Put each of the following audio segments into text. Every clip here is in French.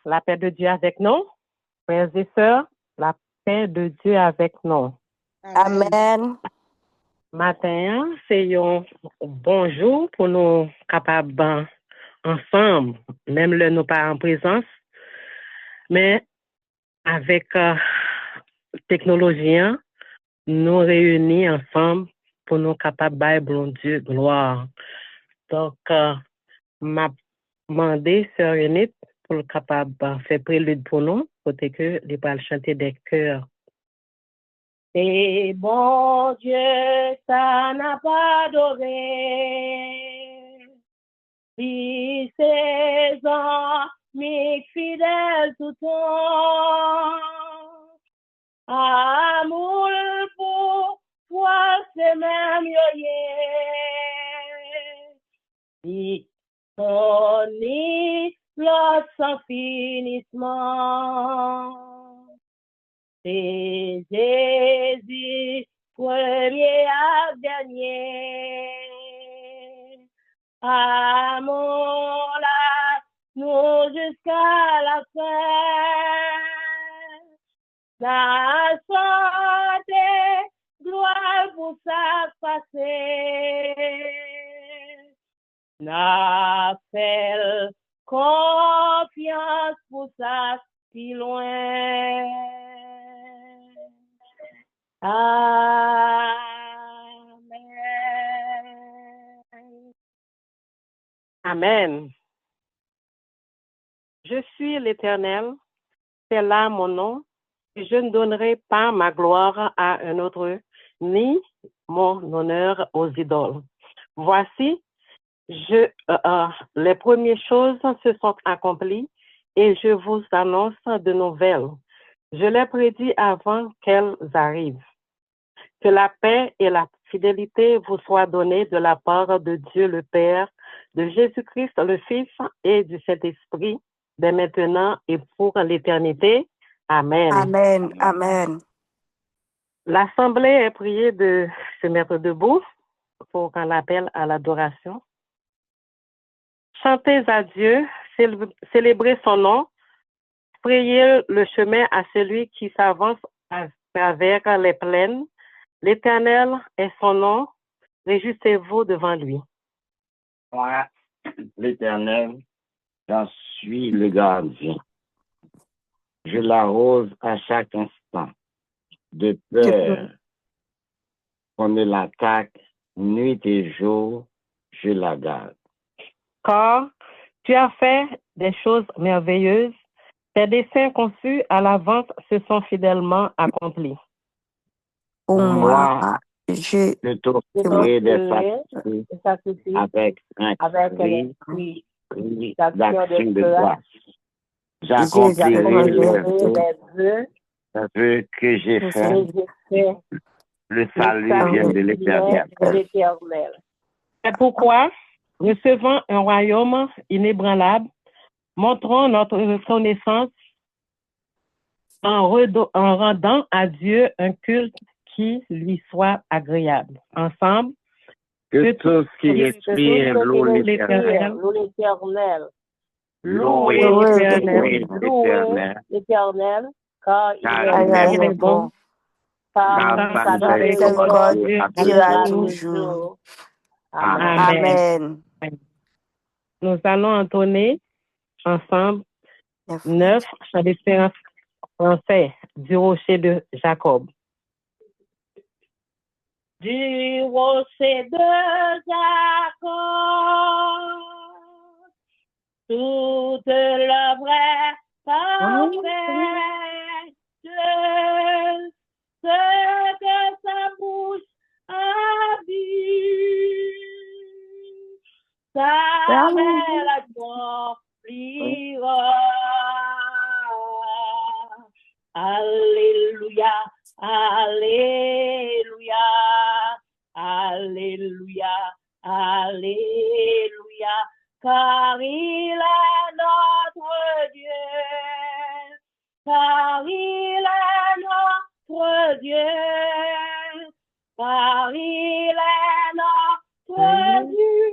La paix de Dieu avec nous. Frères et sœurs, la paix de Dieu avec nous. Amen. Matin, c'est un bon jour pour nous capables ensemble, même le nous pas en présence, mais avec technologie, nous réunis ensemble pour nous capables de bon Dieu gloire. Donc, m'a demandé Sœur Unit pour le capable faire prélude pour nous, pour que les pas chanter des chœurs. Et bon Dieu, ça n'a pas adoré. Si ses amis fidèles tout temps, amour pour toi, c'est même yoye. On y l'autre sans finissement. C'est Jésus, premier à dernier. Amour là, nous jusqu'à la fin. La santé, gloire pour ça passer. Na fait confiance pour ça si loin. Amen. Amen. Je suis l'Éternel, c'est là mon nom, et je ne donnerai pas ma gloire à un autre, ni mon honneur aux idoles. Voici, les premières choses se sont accomplies et je vous annonce de nouvelles. Je les prédis avant qu'elles arrivent. Que la paix et la fidélité vous soient données de la part de Dieu le Père, de Jésus-Christ le Fils et du Saint-Esprit, dès maintenant et pour l'éternité. Amen. Amen. Amen. L'Assemblée est priée de se mettre debout pour qu'on appelle à l'adoration. Chantez à Dieu, célébrez son nom, priez le chemin à celui qui s'avance à travers les plaines. L'Éternel est son nom, réjouissez-vous devant lui. Moi, l'Éternel, j'en suis le gardien. Je l'arrose à chaque instant. De peur qu'on ne l'attaque nuit et jour, je la garde. Car tu as fait des choses merveilleuses, tes desseins conçus à l'avance se sont fidèlement accomplis. Pour moi, je Je t'offrirai des sacrifices avec un cri d'action de grâce. J'accomplirai les vœux que j'ai fait. Le salut vient de l'Éternel. C'est pourquoi, recevant un royaume inébranlable, montrons notre reconnaissance en rendant à Dieu un culte qui lui soit agréable. Ensemble, que tout ce qui respire louez l'Éternel. Louez l'Éternel, car il est bon. car sa miséricorde durera toujours. Amen. Nous allons entonner ensemble 9 chants d'espérance français du rocher de Jacob. Du rocher de Jacob, toute l'œuvre est parfaite, ce que sa bouche a dit, sa belle accomplira. Alléluia, alléluia, alléluia, alléluia, car il est notre Dieu, car il est notre Dieu, car il est notre Dieu,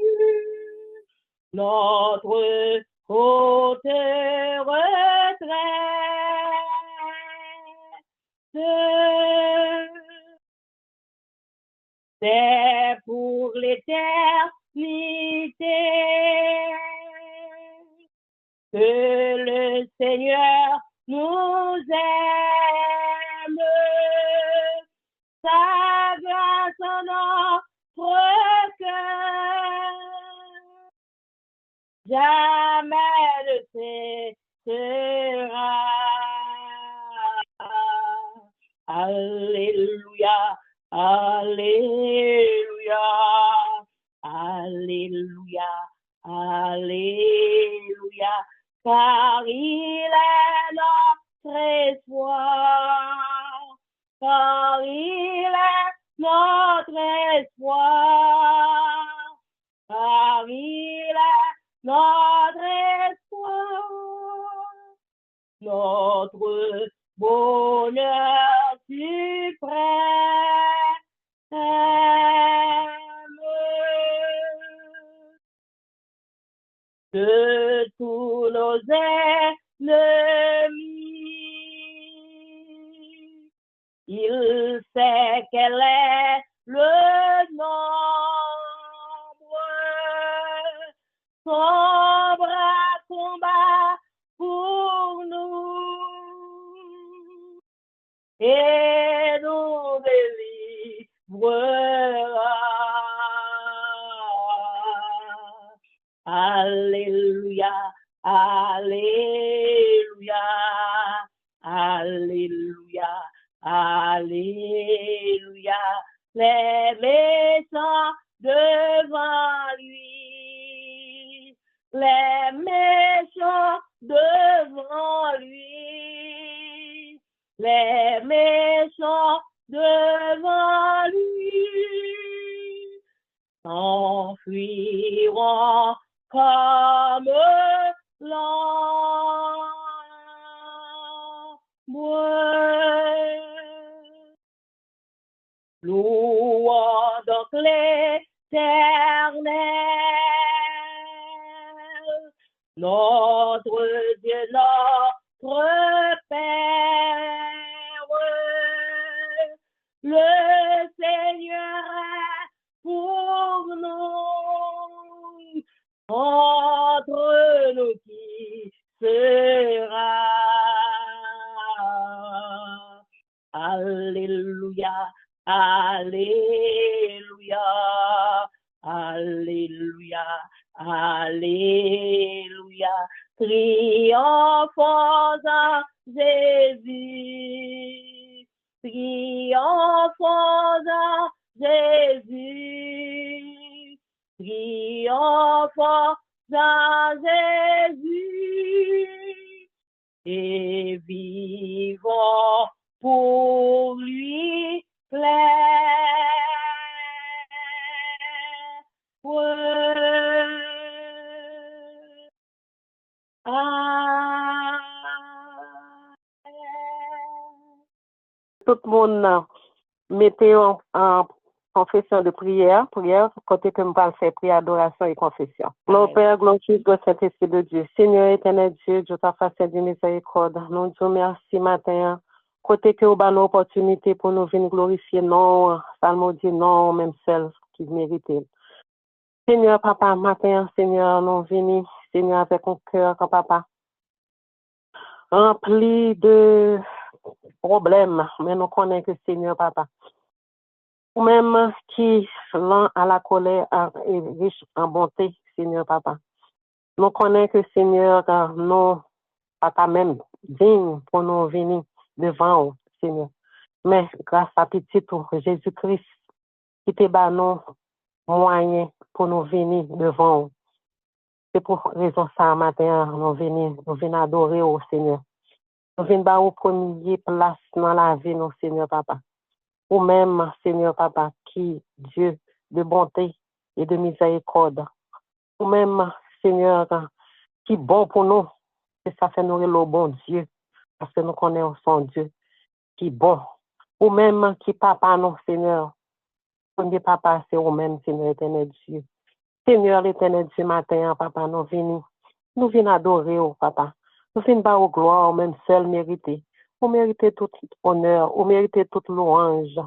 notre auteur. c'est pour l'éternité que le Seigneur nous aime. Sa grâce en notre cœur jamais ne cessera. Alléluia, alléluia, alléluia, alléluia, car il est notre espoir, car il est notre espoir, car il est notre espoir, notre bonheur suprême. De tous nos ennemis, il sait quel est le nombre. Son bras combat pour nous et nous délivrera. Alléluia, alléluia, alléluia, alléluia. Les méchants devant lui, les méchants devant lui, les méchants devant lui s'enfuiront comme l'ombre. Louons donc l'Éternel, notre Dieu, notre Père. Le Seigneur est pour nous, entre nous qui sera. Alléluia, alléluia, alléluia, alléluia. Triomphons en Jésus, triomphons en Jésus, triomphons en Jésus, et vivons pour lui Tout le monde mettez en confession de prière, côté que nous allons faire prière, adoration et confession. Gloire au Père, gloire au Fils, gloire au Saint-Esprit de Dieu. Seigneur éternel Dieu, Dieu ta face de miséricorde. Nous disons merci matin. Côté que vous avez l'opportunité pour nous venir glorifier, non, salmodier, non, même celle qui mérite. Seigneur, papa, matin, Seigneur, nous venons, Seigneur, avec un cœur, papa, rempli de problèmes, mais nous connaissons que Seigneur, papa, ou même qui, lent à la colère, est riche en bonté, Seigneur, papa. Nous connaissons que Seigneur, nous, papa, même, digne pour nous venir devant vous, Seigneur. Mais grâce à petit Jésus-Christ, qui te bat nous moyens pour nous venir devant vous. C'est pour raison ça, matin, nous venons adorer au Seigneur. Nous venons à au premier place dans la vie, nous, Seigneur, papa. Ou même, Seigneur, papa, qui, Dieu de bonté et de miséricorde. Ou même, Seigneur, qui bon pour nous. Et ça fait nourrir le bon Dieu. Parce que nous connaissons son Dieu qui bon. Ou même, qui papa, non, Seigneur. Premier papa, c'est ou même, Seigneur éternel Dieu. Seigneur l'éternel Dieu, matin, papa, nous venons adorer, oh, papa. Nous venons bas aux gloires, même seul mérité. Vous méritez tout honneur, vous méritez toute louange,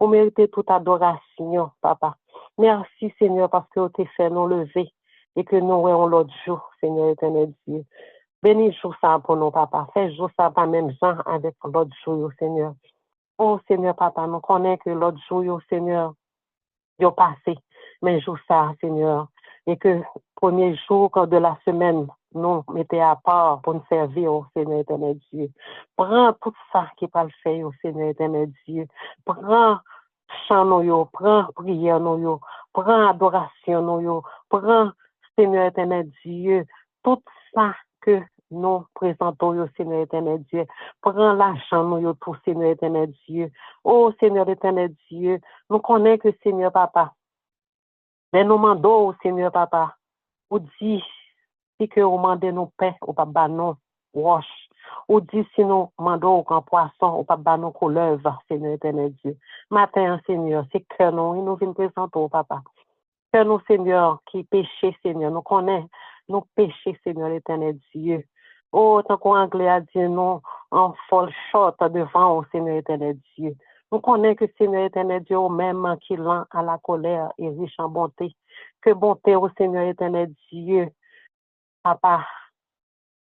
Vous méritez toute adoration, papa. Merci, Seigneur, parce que vous t'es fait nous lever et que nous voyons l'autre jour, Seigneur éternel Dieu. Bénis jour ça pour nous, papa. Fais jour ça pas même gens avec l'autre jour, Seigneur. Oh, Seigneur, papa, nous connaissons que l'autre jour, Seigneur, il a passé. Mais jour ça, Seigneur. Et que premier jour de la semaine, nous mettons à part pour nous servir au Seigneur éternel Dieu. Prends tout ça qui va le faire au Seigneur éternel Dieu. Prends chant nous, prends prière nous, prends adoration nous, prends Seigneur éternel Dieu, tout ça que nous présentons au Seigneur éternel Dieu. Prends l'argent nous, tout Seigneur éternel Dieu. Oh Seigneur éternel Dieu, nous connaissons que Seigneur papa. Mais nous demandons au Seigneur papa, ou dit si que vous demandez nos paix, ou pas non roche. Ou dit si nous demandons un poisson, ou pas non couleuvre, Seigneur éternel Dieu. Matin, Seigneur, c'est que nous venons présenter au papa. Que nous, Seigneur, qui péchés, Seigneur, nous connaissons nos péchés, Seigneur l'éternel Dieu. Oh, tant qu'on anglais a dit nous, en fall short devant au Seigneur éternel Dieu. Nous connaissons que Seigneur éternel Dieu, au même qui lent à la colère et riche en bonté. Que bonté au Seigneur éternel Dieu, papa,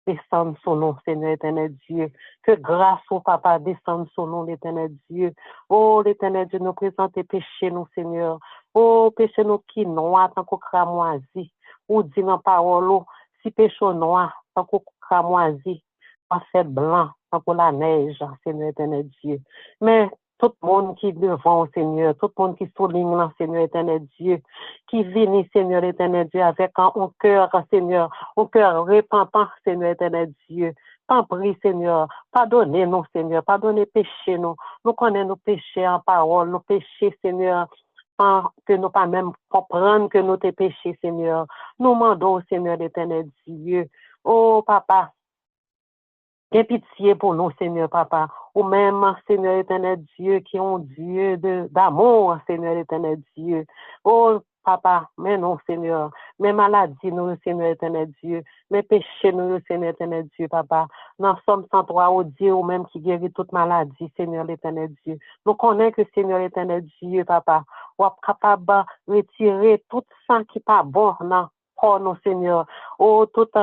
descende sur nous, Seigneur éternel Dieu. Que grâce au papa descende sur nous, l'éternel Dieu. Oh, l'éternel Dieu, nous présente tes péchés, nous, Seigneur. Oh, péché nous qui noir, tant qu'on cramoisi. Ou dit dans parole, si péché noir, tant qu'on cramoisi, pas fait blanc, tant qu'on la neige, Seigneur éternel Dieu. Mais tout le monde qui est devant, Seigneur, tout le monde qui souligne, Seigneur éternel Dieu, qui vient, Seigneur éternel Dieu, avec un cœur, Seigneur, un cœur repentant, Seigneur éternel Dieu. T'en prie, Seigneur, pardonnez-nous, Seigneur, pardonnez péché, nous. Nous connaissons nos péchés en parole, nos péchés, Seigneur, que nous pas même comprendre que nous t'es péchés, Seigneur. Nous demandons, Seigneur l'éternel Dieu. Oh, papa, aie pitié pour nous, Seigneur, papa. Ou même, Seigneur éternel Dieu, qui est un Dieu d'amour, Seigneur éternel Dieu. Oh, papa, mais non, Seigneur. Mes maladies, nous, Seigneur éternel Dieu. Mes péchés, nous, Seigneur éternel Dieu, papa. Dans Somme 103, au Dieu, ou même qui guérit toute maladie, Seigneur l'éternel Dieu. Nous connaissons que, Seigneur l'éternel Dieu, papa, ou est capable de retirer tout ça qui n'est pas bon, non. Oh, non, Seigneur. Oh, toute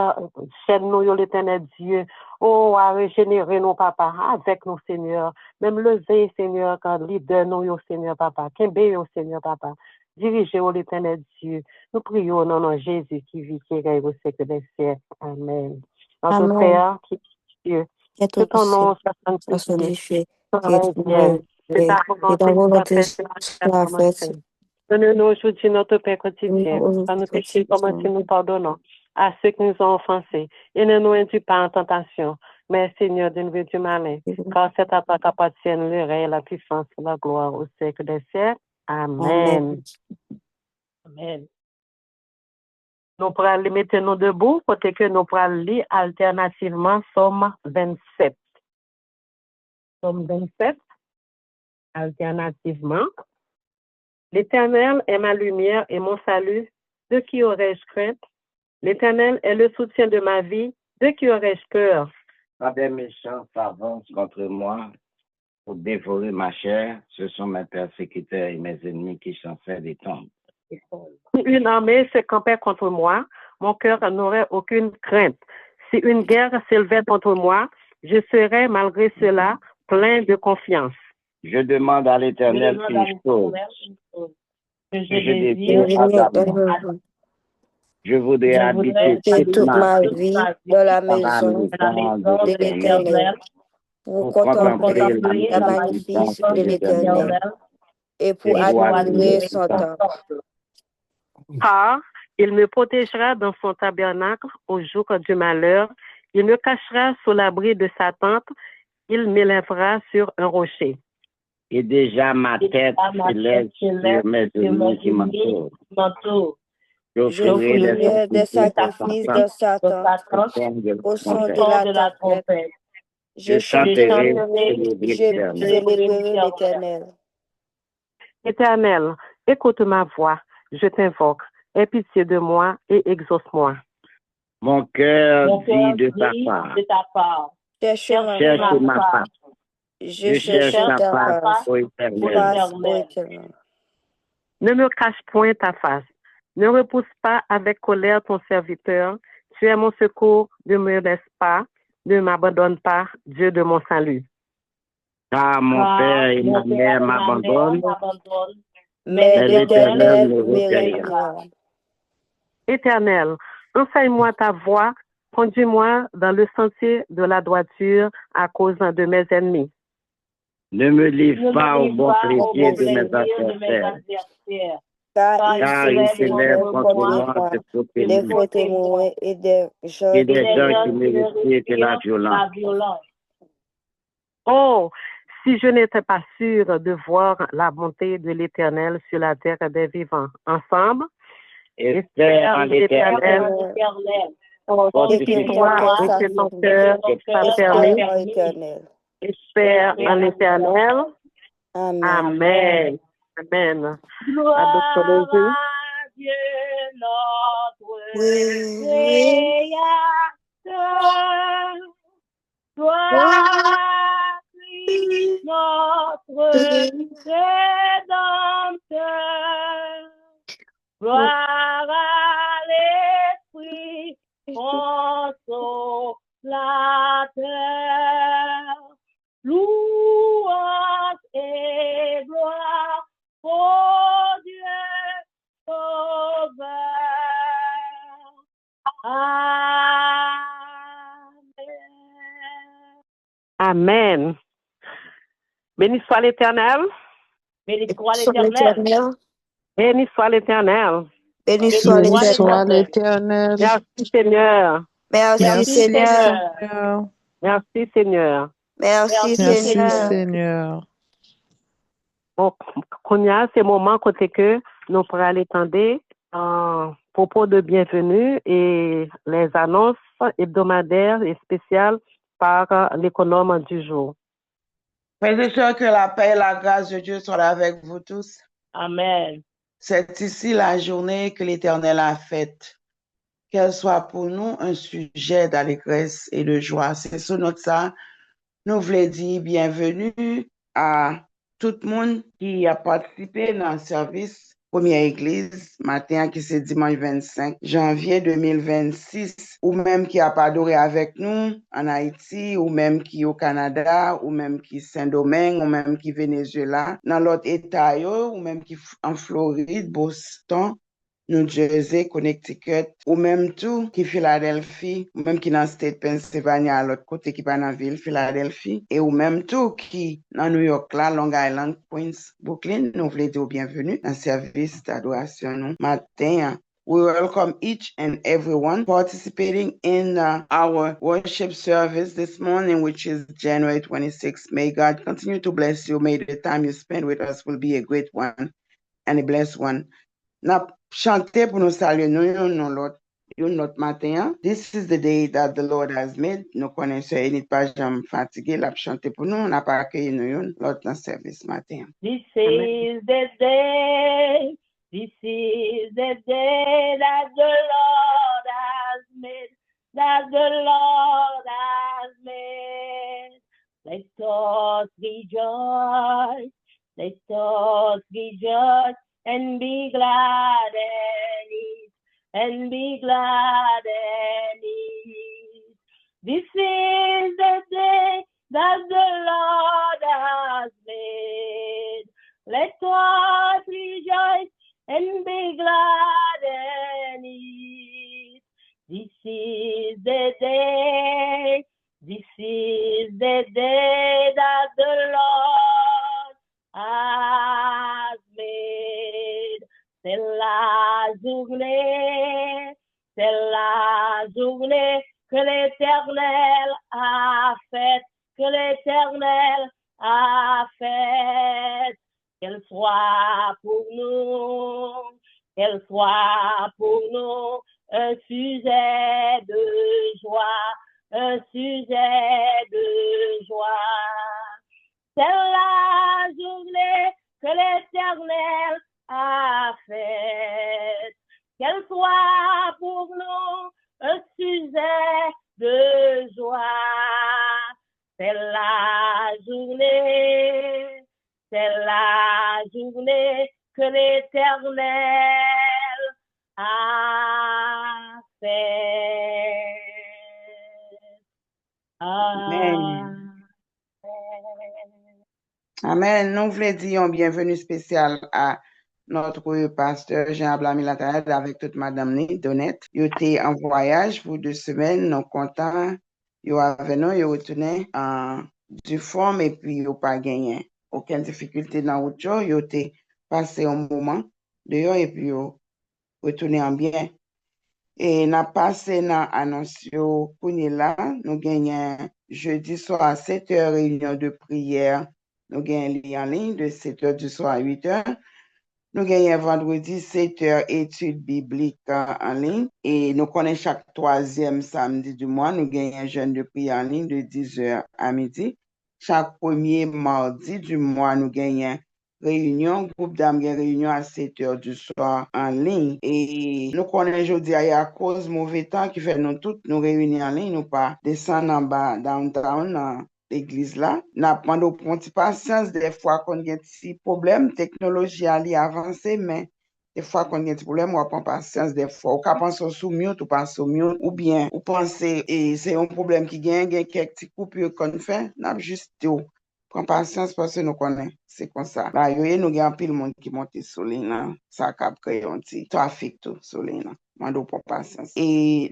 chaîne, nous, l'éternel Dieu. Oh, à régénérer nos papa avec nous, Seigneur. Même lever, Seigneur, quand leader nous, Seigneur, papa. Qu'aimer, Seigneur, papa. Dirigez au l'éternel Dieu. Nous prions au nom de Jésus qui vit, qui règne au siècle des siècles. Amen. Notre Père, qui est Dieu, que ton nom soit sanctifié. Ton règne vienne. Que ta volonté soit faite. Donne-nous aujourd'hui notre pain quotidien. Pas nous pécher comme si nous pardonnons à ceux qui nous ont offensés. Et ne nous induis pas en tentation, mais Seigneur, donne-nous du malin. Car c'est à toi qu'appartiennent le règne, la puissance et la gloire au siècle des siècles. Amen. Amen. Nous pourrons mettre nous debout, côté que nous pourrons lire alternativement Somme 27. Somme 27, alternativement. L'Éternel est ma lumière et mon salut. De qui aurais-je crainte? L'Éternel est le soutien de ma vie. De qui aurais-je peur? Quand des méchants s'avancent contre moi pour dévorer ma chair, ce sont mes persécuteurs et mes ennemis qui chancellent des tombes. Si une armée se campait contre moi, mon cœur n'aurait aucune crainte. Si une guerre s'élevait contre moi, je serais malgré cela plein de confiance. Je demande à l'Éternel une chose. Je désire je voudrais habiter toute ma vie dans la maison de l'Éternel pour contempler la magnifique de l'Éternel et pour admirer son temple. Car il me protégera dans son tabernacle au jour du malheur. Il me cachera sous l'abri de sa tente. Il m'élèvera sur un rocher. Et déjà ma tête s'élève sur mes ennemis qui m'entourent. Je ferai des sacrifices dans sa tente au son de la trompette. Je chanterai, je célébrerai l'Éternel. Éternel, écoute ma voix, je t'invoque. Aie pitié de moi et exauce-moi. Mon cœur dit de ta part. Cherche ma part. Je cherche ta face, ô éternel. Ne me cache point ta face. Ne repousse pas avec colère ton serviteur. Tu es mon secours, ne me laisse pas, ne m'abandonne pas, Dieu de mon salut. Car mon père et ma mère m'abandonnent, Mais l'Éternel me recueillera. recueillera. Éternel, enseigne-moi ta voie, conduis-moi dans le sentier de la droiture à cause de mes ennemis. Ne me livre pas au bon plaisir de mes adversaires, car ils s'élèvent contre moi de faux des faux témoins témoins et des gens et des gens qui me respirent de la violence. Oh, si je n'étais pas sûre de voir la bonté de l'Éternel sur la terre des vivants. Ensemble, Espère en l'Éternel, fortifie-toi et que ton cœur soit fermé. Espère en l'Éternel. Amen. Amen. Amen. Gloire Adopte-le. à Dieu notre Oui. Créateur. Gloire à Christ notre Rédempteur. Gloire à l'Esprit consolateur. Louange et gloire au Dieu sauveur. Amen. Amen. Béni soit l'Éternel. Béni soit l'Éternel. Béni soit l'Éternel. Béni soit l'Éternel. Merci Seigneur. Merci Seigneur. Merci Seigneur. Merci Seigneur. Bon, qu'on y a ces moments côté que nous pourrons aller tendre en propos de bienvenue et les annonces hebdomadaires et spéciales par l'économe du jour. Frères et sœurs, que la paix et la grâce de Dieu soient avec vous tous. Amen. C'est ici la journée que l'Éternel a faite. Qu'elle soit pour nous un sujet d'allégresse et de joie. C'est sous notre ça, nous voulons dire bienvenue à tout le monde qui a participé dans le service Première Église, matin qui c'est dimanche 25 janvier 2026, ou même qui a pas adoré avec nous en Haïti, ou même qui au Canada, ou même qui Saint-Domingue, ou même qui Venezuela, dans l'autre État, ou même qui en Floride, Boston, New Jersey, Connecticut, ou même tout qui Philadelphie, ou même qui dans le state Pennsylvania, à l'autre côté qui pas dans la ville Philadelphie, et ou même tout qui dans New York là, Long Island, Queens, Brooklyn, nous voulons dire bienvenue dans le service d'adoration nous matin. We welcome each and everyone participating in our worship service this morning, which is January 26th. May God continue to bless you. May the time you spend with us will be a great one and a blessed one. N'a chanté pour nous saluer notre matin. This is the day that the Lord has made. Nous connaissons une page fatiguée, l'a chanté pour nous, on n'a pas accueilli nous l'autre service matin. This is the day. This is the day that the Lord has made. That the Lord has made. Let us rejoice. Let us rejoice. And be glad in it, and be glad in it. This is the day that the Lord has made. Let us rejoice and be glad in it. This is the day, this is the day that the Lord has made. C'est la journée que l'Éternel a faite, que l'Éternel a faite. Qu'elle soit pour nous un sujet de joie, un sujet de joie. C'est la journée que l'Éternel a faite. Qu'elle soit pour nous un sujet de joie. C'est la journée, c'est la journée que l'Éternel a fait. Amen. Amen. Nous voulons dire un bienvenue spécial à notre pasteur Jean Blamy Latanel avec toute madame Donette. Il était en voyage pour 2 semaines. Nous sommes contents. Il avec nous, il retourné en du forme et puis il n'a pas gagné. Aucune difficulté dans l'autre jour. Il était passé un moment dehors et puis il retourné en bien. Et n'a passé dans l'annonce pour là, nous gagnons jeudi soir à 7h réunion de prière. Nous gagnons en ligne de 7h du soir à 8h. Nous gagnons vendredi 7h études bibliques en ligne. Et nous connaissons chaque 3e samedi du mois, nous gagnons un jeûne de prière en ligne de 10h à midi. Chaque 1er mardi du mois, nous gagnons réunion, groupe d'âmes réunion à 7h du soir en ligne. Et nous connaissons aujourd'hui à cause mauvais temps qui fait nous toutes nous réunir en ligne, nous pas descendre en bas, downtown, dans l'église là. Nous avons un petit patience des fois qu'on a des petits problèmes, technologie a avancé, mais des fois qu'on a des problèmes, on prend patience des fois. Ou qu'on pense sous mute ou pas sous mute, ou bien, ou pensez, et c'est un problème qui gagne quelques petits coupures qu'on fait, nous avons juste tout. Prends patience parce que nous connaissons. C'est comme ça. Là, nous avons pile monde qui monte sur l'île. Ça a créé un petit trafic tout sur l'île. Mando pour patience. Et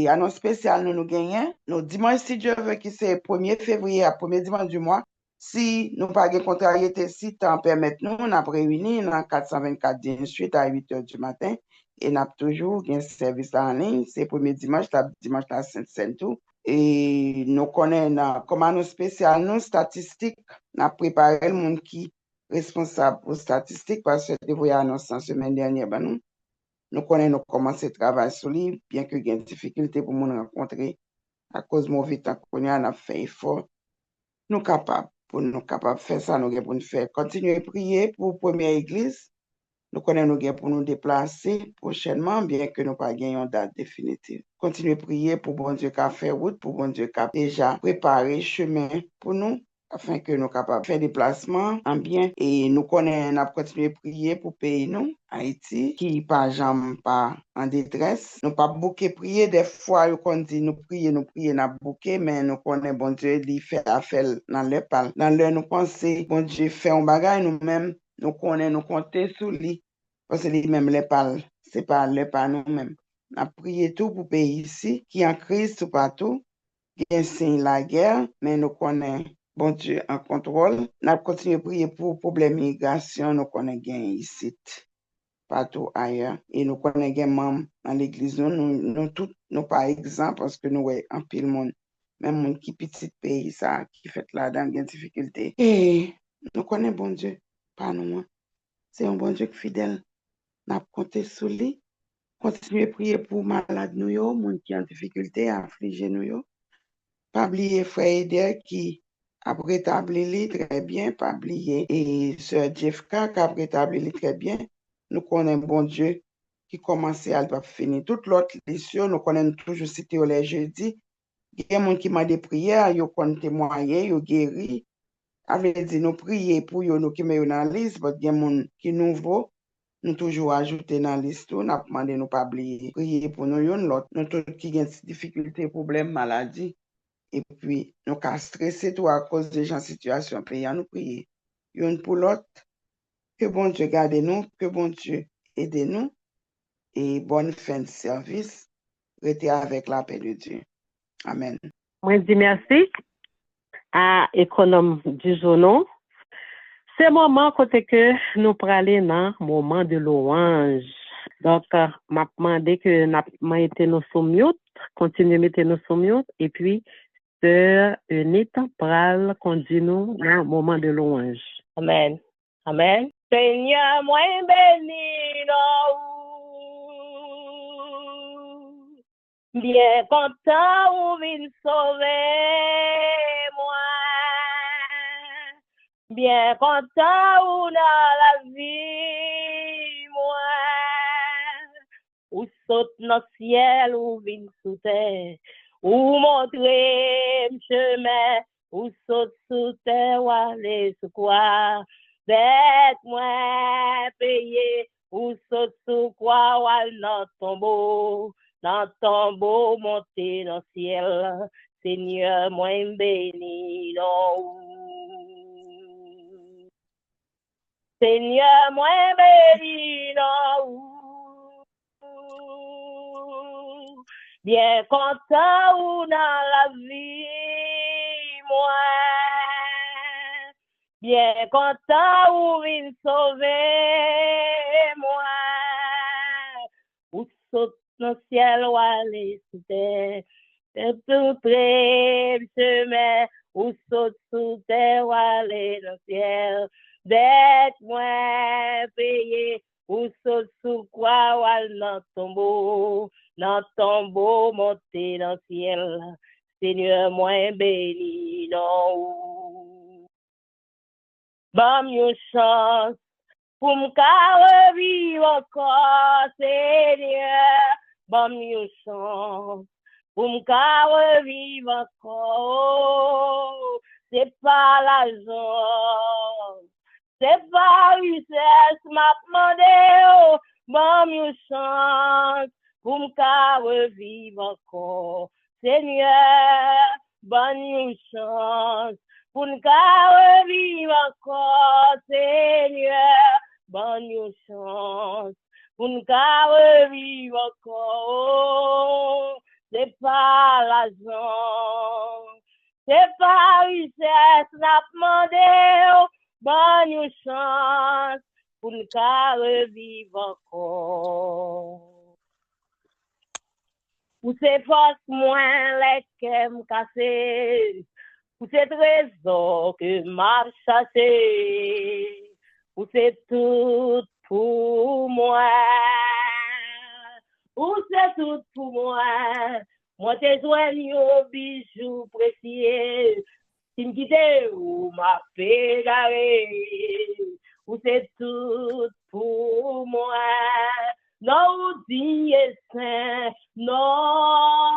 annonce spéciale nous gagnons. Nous dimanche, si Dieu veut, qui c'est 1er février à 1er dimanche du mois. Si nous pas de contrariété, si temps permet nous, on a réuni dans 424 Dean Street à 8h du matin. Et nous avons toujours un service en ligne. C'est 1er dimanche, dimanche à Saint-Saint-Tout. Et nous connaissons, comme annonce spéciale, nous, statistiques, nous avons préparé le monde qui est responsable pour statistiques parce que nous avons annoncé la semaine dernière, nous connaissons, nous commençons à travailler sur lui, bien que il y ait des difficultés pour nous rencontrer à cause de mauvais temps qu'on a fait effort. Nous capables, pour nous capables de faire ça, nous avons faire. Continuer à prier pour la première église. Nous connaissons nous pour nous déplacer prochainement, bien que nous pas gagnions date définitive. Continuez à prier pour bon Dieu qui a fait route, pour bon Dieu qui a déjà préparé chemin pour nous, afin que nous capables de faire des déplacements en bien. Et nous connaissons, nous continuer à prier pour pays nous, Haïti, qui pas jamais pas en détresse. Nous pas bouquer prier des fois, nous dit nous prier, nous bouquer, mais nous connaissons bon Dieu, il fait affaire dans le pal. Dans le nous pensons, bon Dieu fait un bagage nous-mêmes. Nous connaissons, nous comptons sur lui. Parce que lui-même les parle. C'est pas les pas nous-mêmes. On a prié tout pour le pays ici, qui est en crise tout partout, qui est signe la guerre, mais nous connaissons, bon Dieu, en contrôle. On a continué à prier pour le problème migration, nous connaissons gain ici, partout ailleurs. Et nous connaissons gain membres dans l'église. Nous tous, nous par exemple, parce que nous sommes en pile monde, même monde qui petit pays, ça, qui fait là-dedans, des difficultés. Et nous connaissons bon Dieu, pas nous. C'est un bon Dieu fidèle. Nous avons compté sur lui. Continuez à prier pour malades nous, gens qui ont en difficulté à affliger nous. Pas oublier frère Eder qui a rétabli très bien. Pas oublier et sœur Jeffka qui a rétabli très bien. Nous connaissons bon Dieu qui commençait à finir. Toute l'autre mission, nous connaissons toujours cité les jeudis. Il y a des gens qui m'ont des prières, ils ont témoigné, ils ont guéri. Avec dit nous prier pour eux, nous qui mettons dans la liste, mais il y a des gens qui nous voient. Nous toujours ajouter dans la liste, nous avons demandé nous pas oublier, prier pour nous, l'autre, nous tous qui ont des difficultés, problèmes, maladies, et puis nous avons stressé tout à cause des gens en situation payant, nous prier. Une pour l'autre, que bon Dieu garde nous, que bon Dieu aide nous, et bonne fin de service, restez avec la paix de Dieu. Amen. Moi, je dis merci à Économe du Zonon. C'est le moment côté que nous prenons dans le moment de louange. Donc, m'a demandé que nous été nous sous mute, continuer à mettre nous sous mute, et puis, Sœur Eunite pral conduit nous dans le moment de louange. Amen. Amen. Seigneur, moi béni, bien content ou vin sauver moi. Bien content ou dans la vie, moi. Ou saute dans le ciel ou vin sous terre. Ou montrer chemin ou saute sous terre, ou aller sous quoi, d'être moins payé, ou saute sous quoi, ou aller dans ton beau, monter dans le ciel, Seigneur, moi béni, non. Seigneur, moi béni, non. Bien content ou dans la vie, moi. Bien content ou vin sauver, moi. Ou saute dans le ciel ou aller sous terre. C'est tout près du chemin. Ou saute sous terre ou aller dans le ciel. D'être moins payé. Ou saute sous quoi ou aller dans tombeau, monter dans le ciel. Seigneur, moi béni, non. Bam une chance pour me revivre encore, Seigneur. Bam une chance pour me revivre encore. C'est pas l'argent, c'est pas richesse, m'a demandé, bam une chance pour me revivre encore. Seigneur, bonne une chance pour nous revivre encore, Seigneur, bonne une chance pour nous revivre encore. C'est pas l'argent, c'est pas richesse, n'a demandé, bonne une chance pour nous revivre encore. Ou c'est force moins les qu'aime casser, ou c'est trésor que m'a chassé, ou c'est tout pour moi, ou c'est tout pour moi. Moi t'es joigné au bijou précieux, si me quitte ou m'a fait garer, ou c'est tout pour moi. Non, Dieu saint, non,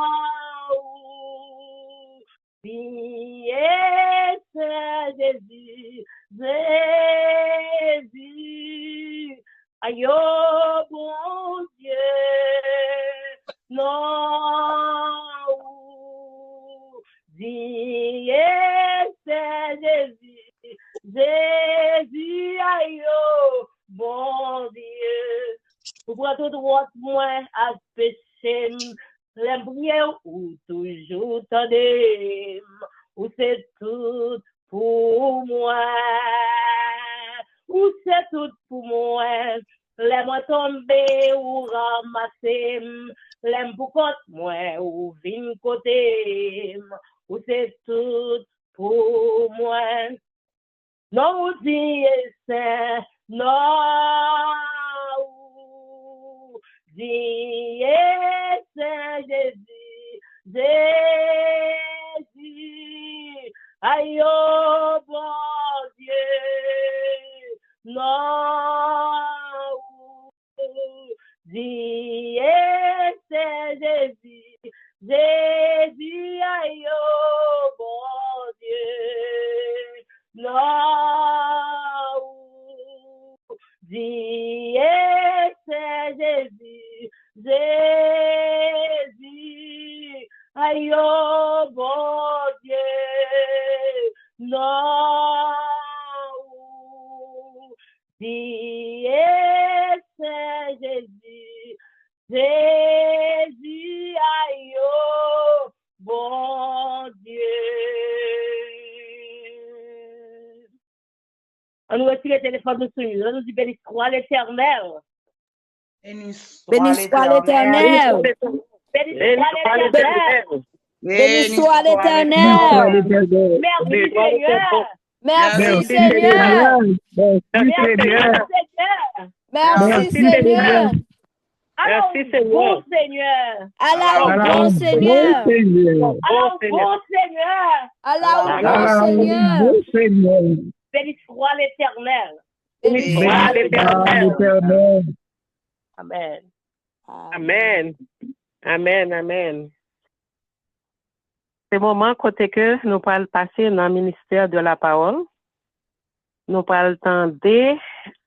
Dieu saint, Jésus, Jésus, aïe, oh, bon Dieu, non, Dieu saint, Jésus, Jésus, aïe, oh, bon Dieu. Pour tout droit moins à pécher, l'embryon ou toujours tandem, ou c'est tout pour moi, ou c'est tout pour moi, l'aime tomber ou ramasser, l'aime pour contre moi ou vin côté, ou c'est tout pour moi. Non, Dieu saint, non. Dieu Saint Jésus, Jésus, aïe oh bon Dieu, non, Dieu Saint Jésus, Jésus, aïe oh bon Dieu, non, Dieu Saint Jésus, Jésus, aïe oh bon Dieu, non, Dieu Saint Jésus, Jésus, aïe oh bon Dieu. On nous retire le téléphone de celui, on nous dit béni soit l'Éternel. Béni Béni soit l'Éternel. Béni soit l'Éternel. Merci Seigneur. Merci Seigneur. Merci Seigneur. Merci Seigneur. Allah au bon Seigneur. Allah au bon Seigneur. Allah au bon Seigneur. Béni soit l'Éternel. Béni soit l'Éternel. Amen. Amen. Amen. Amen. C'est le moment côté que nous parlons passer dans le ministère de la parole. Nous parlons de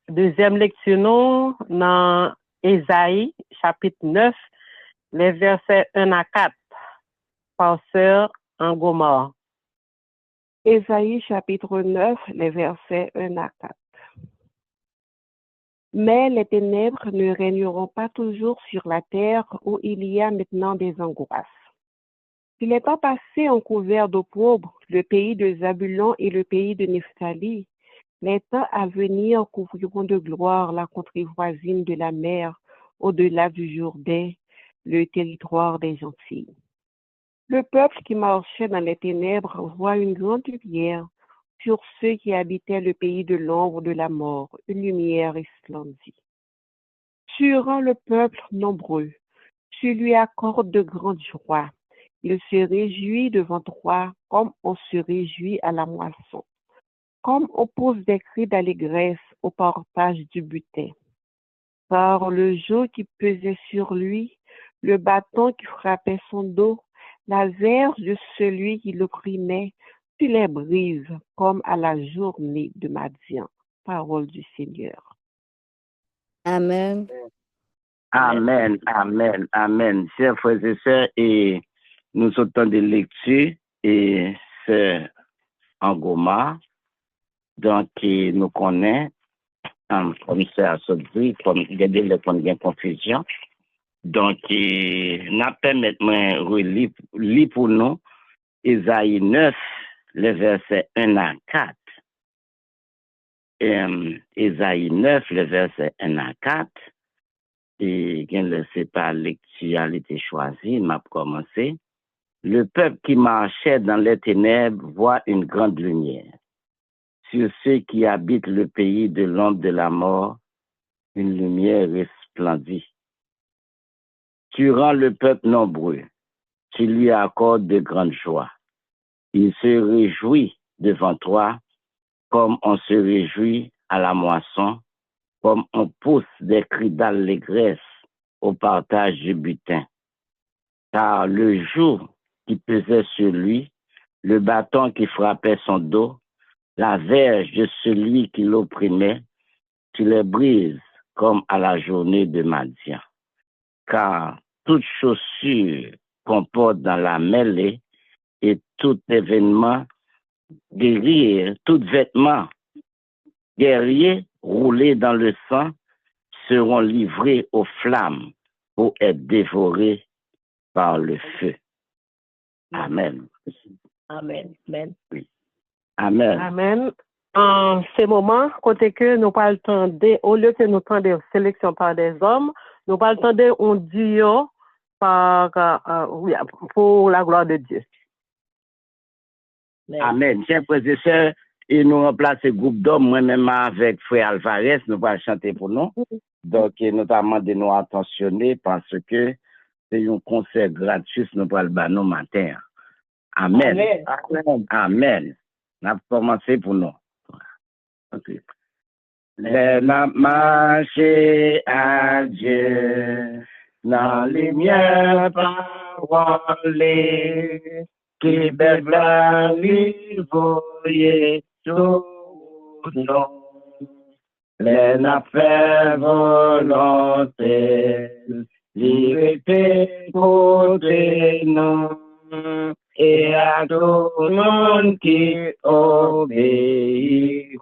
deuxième lecture nous, dans Ésaïe, chapitre 9, les versets 1 à 4, par sœur Angomar. Ésaïe, chapitre 9, les versets 1 à 4. Mais les ténèbres ne régneront pas toujours sur la terre où il y a maintenant des angoisses. Si les temps passés ont couvert d'opprobre le pays de Zabulon et le pays de Nephtali, les temps à venir couvriront de gloire la contrée voisine de la mer, au-delà du Jourdain, le territoire des gentils. Le peuple qui marchait dans les ténèbres voit une grande lumière. Sur ceux qui habitaient le pays de l'ombre de la mort, une lumière resplendit. Tu rends le peuple nombreux, tu lui accordes de grandes joies. Il se réjouit devant toi comme on se réjouit à la moisson, comme on pose des cris d'allégresse au partage du butin. Par le joug qui pesait sur lui, le bâton qui frappait son dos, la verge de celui qui l'opprimait, tu les brises comme à la journée de Madian. Parole du Seigneur. Amen. Amen, amen, amen. Chers frères et sœurs, et nous sortons de lecture et c'est Angoma, donc nous connaissons, comme c'est à ce dit, comme il y a des confusion. Donc, n'a permettre moi relire pour nous Ésaïe 9, les versets 1 à 4. Ésaïe 9, les versets 1 à 4. Et c'est pas lecture, elle était choisie, m'a commencé. Le peuple qui marchait dans les ténèbres voit une grande lumière. Sur ceux qui habitent le pays de l'ombre de la mort, une lumière resplendit. Tu rends le peuple nombreux, tu lui accordes de grandes joies. Il se réjouit devant toi, comme on se réjouit à la moisson, comme on pousse des cris d'allégresse au partage du butin. Car le joug qui pesait sur lui, le bâton qui frappait son dos, la verge de celui qui l'opprimait, tu les brises comme à la journée de Madian. Car toute chaussure qu'on porte dans la mêlée et tout événement guerrier, tout vêtement guerrier roulé dans le sang seront livrés aux flammes pour être dévorés par le feu. Amen. Amen. Amen. Oui. Amen. Amen. En ces moments, côté que nous pas le temps de, au lieu que nous prenions des sélections par des hommes, nous pas le temps de on duo par, pour la gloire de Dieu. Amen. Chers frères et sœurs, et nous remplaçons le groupe d'hommes, moi-même avec Frère Alvarez, nous allons chanter pour nous. Donc, notamment de nous attentionner parce que c'est un concert gratuit, nous allons le nous matin. Amen. Amen. Amen. On a commencé pour nous. Okay. Les marcher à Dieu, dans les miens paroles, qui belle la vie voyez tout nom. Les affaires volonté, liberté côté nous, et à tout le monde qui obéit,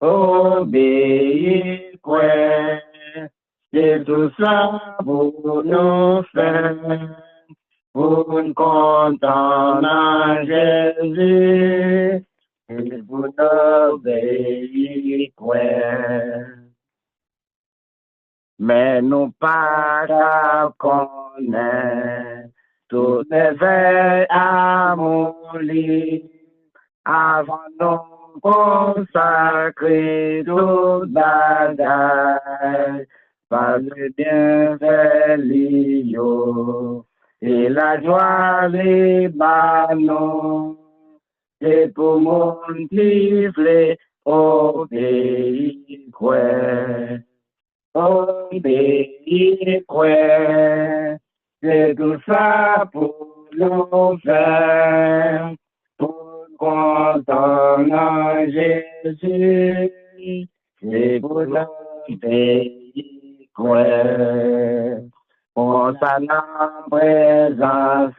obéit, c'est tout ça pour nous faire. Pour nous content à Jésus, et pour nous obéir, mais nous pas connaître tout éveil à mon lit, avant nous consacrer tout bagaille, par le bienfait l'io. Et la joie les banon, c'est pour mon tifle, obéir, obéir, c'est tout ça pour nous faire, pour content en Jésus, c'est pour le pays quoi. On s'en a présence,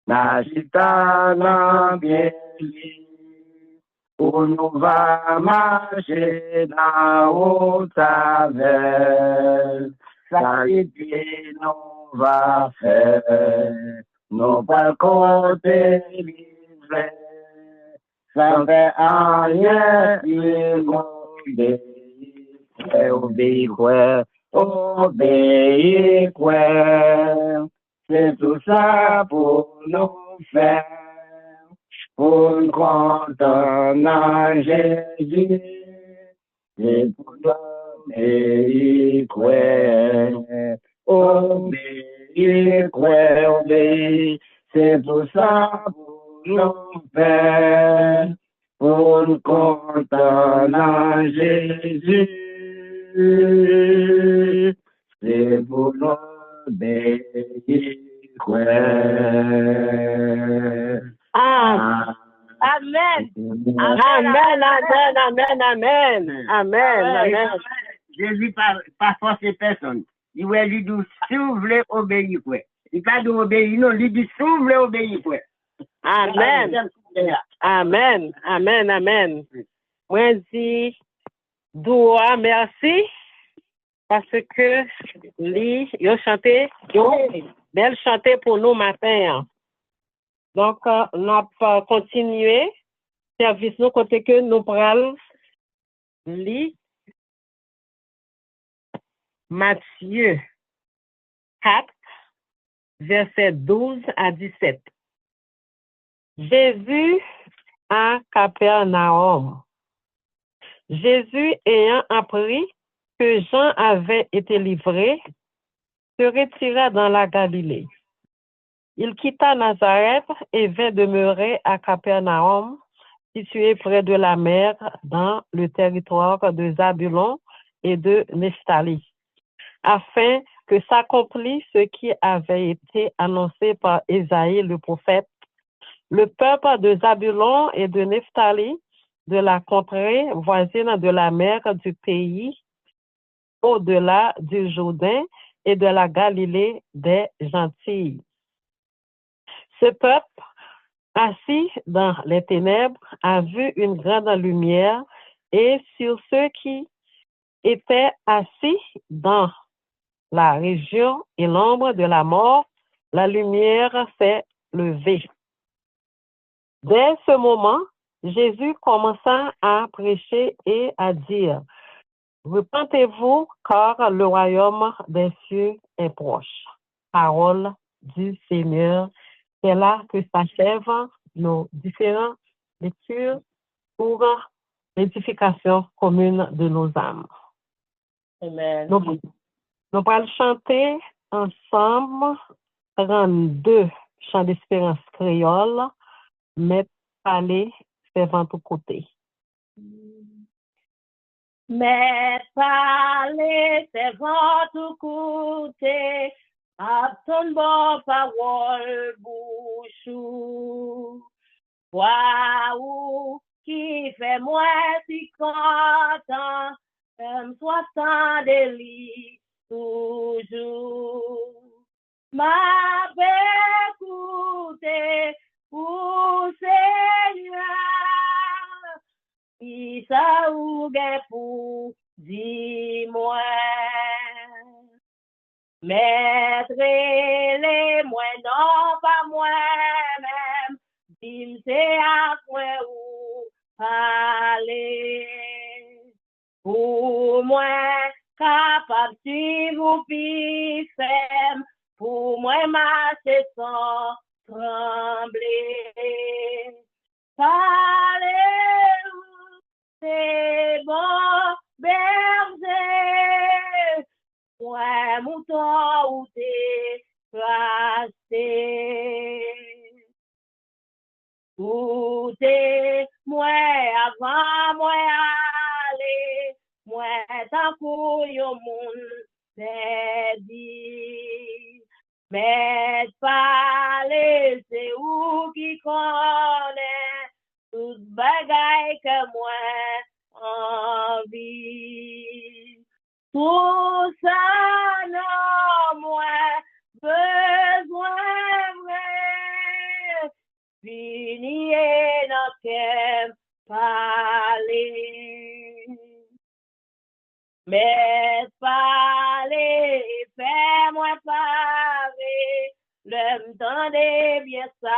la gitane bien où nous va marcher dans haute avec, ça y est, nous va faire, nous pas côté livré, sans faire rien, il obéir quoi, c'est tout ça pour nous faire. Pour le content en Jésus, et pour l'obéir quoi, obéir quoi, obéir, c'est tout ça pour nous faire. Pour le content en Jésus, c'est pour l'obéir quoi. Amen. Amen, amen, amen, amen, amen, amen. Jésus pas forcer personne. Il lui dit, si vous voulez obéir, quoi. Il pas dit obéir, non, il dit, si vous voulez obéir, quoi. Amen, amen, amen, amen. Moi, je dis, Doua, merci, parce que lui, il a chanté, belle chanté pour nous matin. Donc, nous allons continuer service nous côté que nous prenons lire Matthieu 4, versets 12 à 17. Jésus à Capernaum. Jésus ayant appris que Jean avait été livré, se retira dans la Galilée. Il quitta Nazareth et vint demeurer à Capernaum, situé près de la mer, dans le territoire de Zabulon et de Nephtali, afin que s'accomplisse ce qui avait été annoncé par Ésaïe le prophète. Le peuple de Zabulon et de Nephtali, de la contrée voisine de la mer du pays, au-delà du Jourdain et de la Galilée des Gentilles. Ce peuple, assis dans les ténèbres, a vu une grande lumière, et sur ceux qui étaient assis dans la région et l'ombre de la mort, la lumière s'est levée. Dès ce moment, Jésus commença à prêcher et à dire, « Repentez-vous, car le royaume des cieux est proche. » Parole du Seigneur. C'est là que s'achèvent nos différentes lectures pour l'édification commune de nos âmes. Amen. Nous allons chanter ensemble 32 chants d'espérance créole, mais parler servant au côté. Mais parler servant au côté, à ton bon parole bouchou. Waouh, qui fait moi si content, soit tant délit toujours. Ma écouté pour Seigneur, qui ça ou gain pour dis-moi. Maître les moi non pas moi-même, dis c'est à quoi ou parler. Pour moi, capable si vous puissez, pour moi marcher sans trembler. Parlez-vous, c'est bon berger, ouais mouton ou t'es placé. Ou t'es moi avant moi aller, moi tant pour yon moun c'est dit. Mais parler, c'est où qui connaît tout bagaille que moi envie. Tout ça, non, moi, besoin vrai. Fini et non qu'elle parler. Mais parler, fais-moi parler, le m'tendez bien ça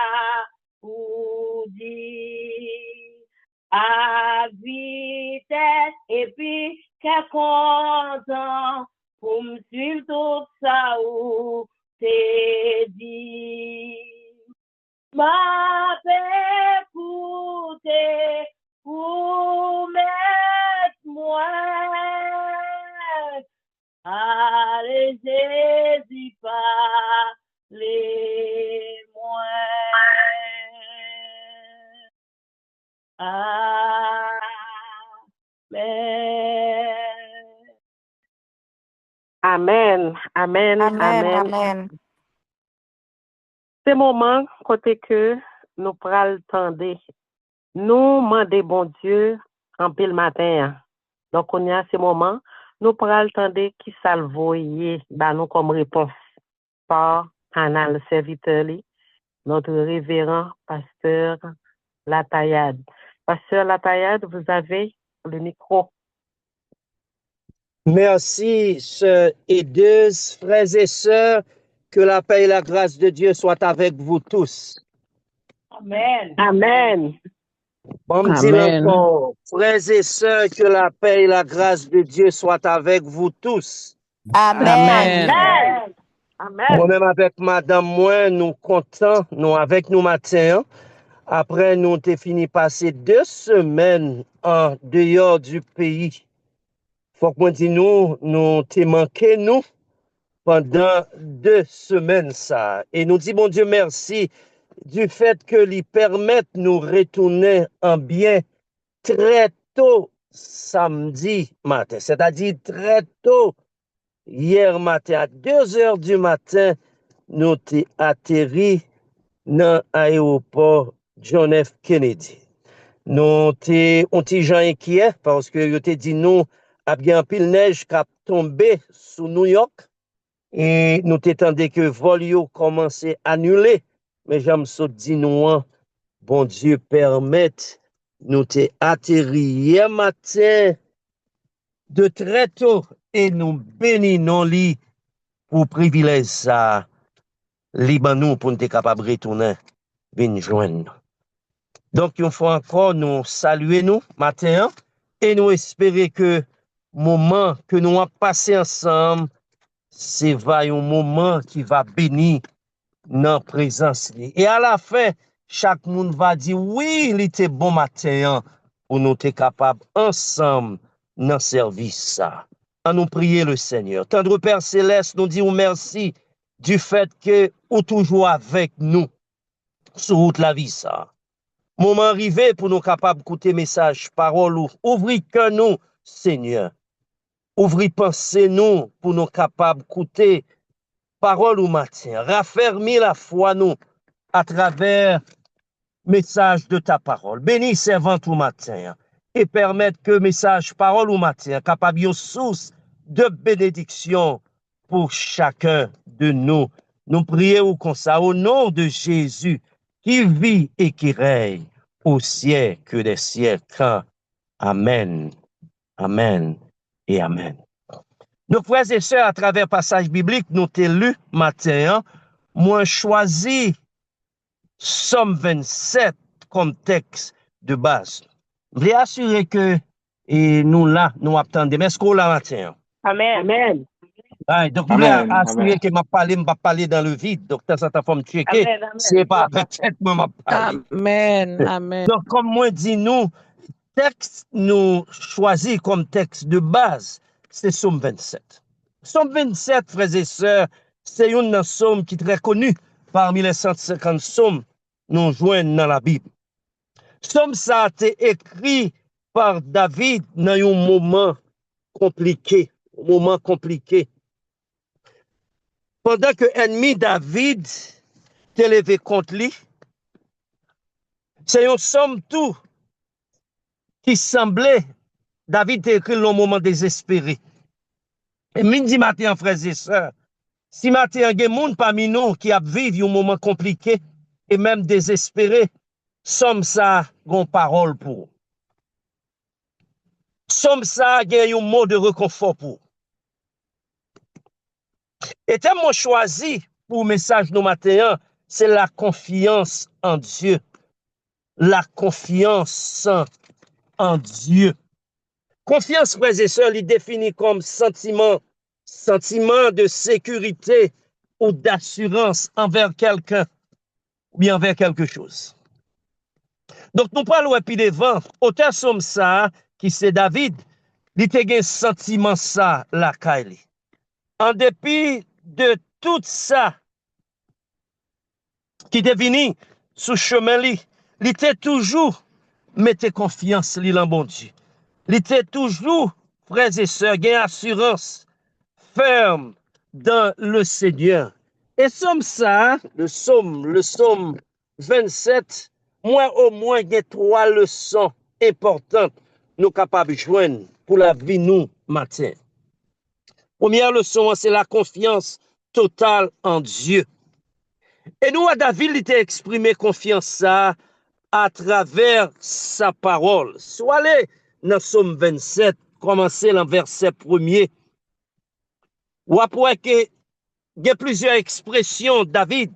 pour dire à vitesse et puis qu'est content pour me suivre tout ça où t'es dit. M'a fait écouter pour mettre moi. Allez, Jésus, parlez-moi. Amen. Amen. Amen, Amen. amen. Ce moment, côté que nous pral tendre, nous mandons bon Dieu en pile matin. Donc, on y a ce moment, nous pral tendre qui salvoye, bah, nous comme réponse par Anna, serviteur, notre révérend pasteur Latayade. Pasteur Latayade, vous avez le micro. Merci, sœurs et deux, frères et sœurs, que la paix et la grâce de Dieu soient avec vous tous. Amen. Amen. On me dit encore, frères et sœurs, que la paix et la grâce de Dieu soient avec vous tous. Amen. Amen. Amen. Moi-même avec madame, moi, nous comptons, nous avec nous matin. Après, nous avons fini passer 2 semaines en dehors du pays. Faut que moi dis nous t'ai manqué, nous, pendant 2 semaines, ça. Et nous disons, bon Dieu, merci du fait que lui permettent nous retourner en bien très tôt samedi matin, c'est-à-dire très tôt hier matin, à 2 heures du matin, nous avons atterri dans l'aéroport John F. Kennedy. Nous on ti gens inquiet parce que yo te dit nous a bien pile neige qui a tombé sous New York et nous t'étendait que vol yo commencé à annuler mais j'aime ça dit nous bon Dieu permette nous t'es atterri hier matin de très tôt et nous bénissons lui pour privilège ça Libanon pour nous être capable de retourner venir joindre. Donc, une fois encore, nous saluons nous matin et nous espérons que le moment que nous avons passé ensemble, c'est un moment qui va bénir notre présence. Et à la fin, chaque monde va dire oui, il était bon matin pour nous être capables ensemble dans service. À nous prier le Seigneur. Tendre Père Céleste, nous disons merci du fait que vous toujours avec nous sur route la vie ça. Moment arrivé pour nous capables d'écouter message, parole, ouvrir que nous, Seigneur. Ouvrir pensée nous pour nous capables d'écouter parole ou matin. Raffermir la foi nous à travers message de ta parole. Bénis servant ou matin et permettre que message, parole ou matin capable de source de bénédiction pour chacun de nous. Nous prions comme ça au nom de Jésus qui vit et qui règne au siècle des siècles. Amen. Amen et amen. Nos frères et sœurs, à travers passage biblique, nous t'ai lu matin, moi choisi Somme 27 comme texte de base. Je voulais assurer que nous là, nous attendons. Mais est-ce qu'on l'a matin? Amen. Amen. Ouais, donc, je voulais assurer que je ne vais pas parler dans le vide. Donc, ça t'a fait me checker. C'est pas peut-être moi m'a parlé. Amen. Amen. Donc, comme moi dit nous, texte nous choisi comme texte de base, c'est Somme 27. Somme 27, frères et sœurs, c'est une somme qui est très connue parmi les 150 sommes nous joignent dans la Bible. Somme ça a été écrit par David dans un moment compliqué. pendant que ennemi David t'est levé contre lui, c'est une somme tout qui semblait, David t'a écrit le moment désespéré. Et midi matin, frères et sœurs, si matin, il y a des gens parmi nous qui a vécu un moment compliqué et même désespéré, somme ça, gon parole pour. Somme ça, il un mot de réconfort pour. Et tellement choisi pour le message de matin, c'est la confiance en Dieu. La confiance en Dieu. Confiance, frères et sœurs, il définit comme sentiment de sécurité ou d'assurance envers quelqu'un ou bien envers quelque chose. Donc, nous parlons puis devant, auteur somme ça, qui c'est David, il te un sentiment ça, la Kaili. En dépit de tout ça qui devine sous chemin, il était toujours mettez confiance en bon Dieu. Il était toujours, frères et sœurs, gain assurance ferme dans le Seigneur. Et somme ça, le psaume 27, moi au moins, il y a 3 leçons importantes nous capables de joindre pour la vie nous matin. Première leçon, c'est la confiance totale en Dieu. Et nous, à David, il t'a exprimé confiance ça à travers sa parole. Soit allez dans Psaume 27, commencez dans verset 1er. Ou après que il y a plusieurs expressions David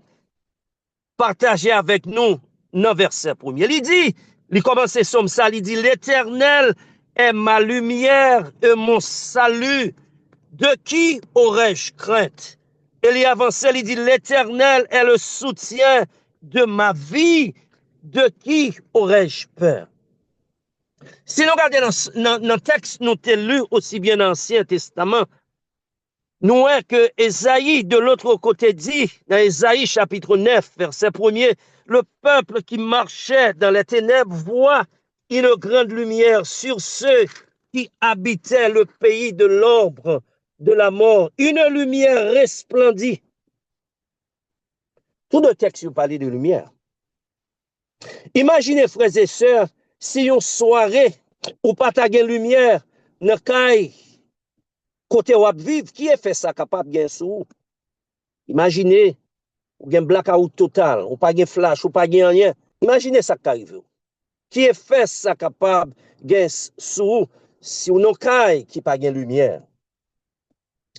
partagées avec nous dans verset 1er. Il dit, il commence comme ça, il dit, l'Éternel est ma lumière et mon salut. De qui aurais-je crainte? Et il avance, il dit, l'Éternel est le soutien de ma vie. De qui aurais-je peur? Si nous regardons dans le texte, nous t'ai lu aussi bien dans l'Ancien Testament, nous voyons que Ésaïe, de l'autre côté, dit, dans Ésaïe chapitre 9, verset 1er, le peuple qui marchait dans les ténèbres voit une grande lumière sur ceux qui habitaient le pays de l'ombre de la mort. Une lumière resplendit. Tout le texte vous parle de lumière. Imaginez, frères et sœurs, si une soirée ou pas ta lumière, ne caille côté où vivre, qui est fait ça capable de sous? Imaginez, ou un blackout total, ou pas de flash, ou pas de rien. Imaginez ça qui arrive. Qui est fait ça capable de sous si on caille qui pas de lumière?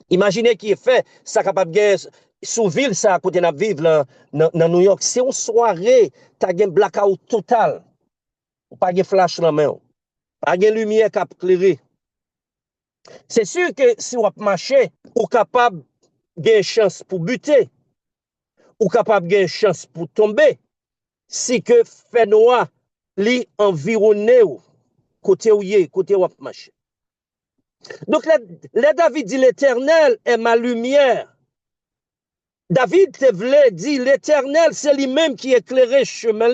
Imaginez qui est fait ça capable de sous ville ça à côté de vivre dans New York. Si on soirée, tu as un blackout total, ou pas de flash dans la main, pas de lumière qui a éclairé. C'est sûr que si on marche, on est capable de chance pour buter, ou capable de chance pour tomber, si que fait noir li environné côté où y côté où marche. Donc le David dit l'Éternel est ma lumière. David te voulait dire l'Éternel c'est lui-même qui éclairait chemin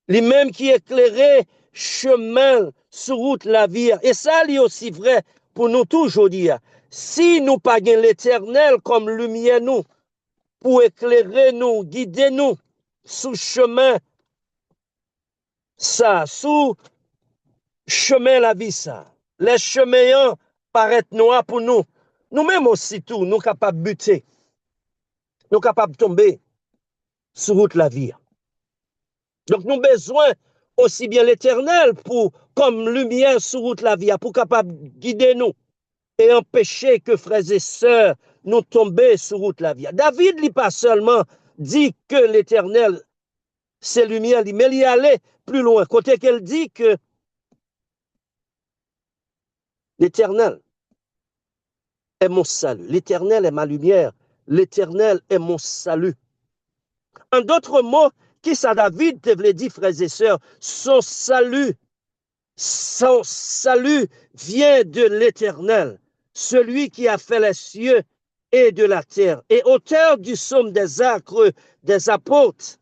lui-même qui éclairait chemin sur route la vie. Et ça, c'est aussi vrai pour nous toujours dire. Si nous pas l'Éternel comme lumière nous, pour éclairer nous, guider nous, sous chemin, ça, sous chemin la vie, ça. Les chemins paraissent noirs pour nous. Nous-mêmes aussi tout, nous capables de buter. Nous capables de tomber sur route la vie. Donc, nous avons besoin aussi bien l'Éternel pour, comme lumière sur route la vie, pour capable guider nous et empêcher que frères et sœurs nous tomber sur route la vie. David n'est pas seulement dit que l'Éternel c'est lumière, mais il y allait plus loin. Côté qu'elle dit que l'Éternel est mon salut, l'Éternel est ma lumière, l'Éternel est mon salut. En d'autres mots, qui ça David te voulait dire, frères et sœurs, son salut vient de l'Éternel, celui qui a fait les cieux et de la terre. Et auteur du psaume des acres des apôtres,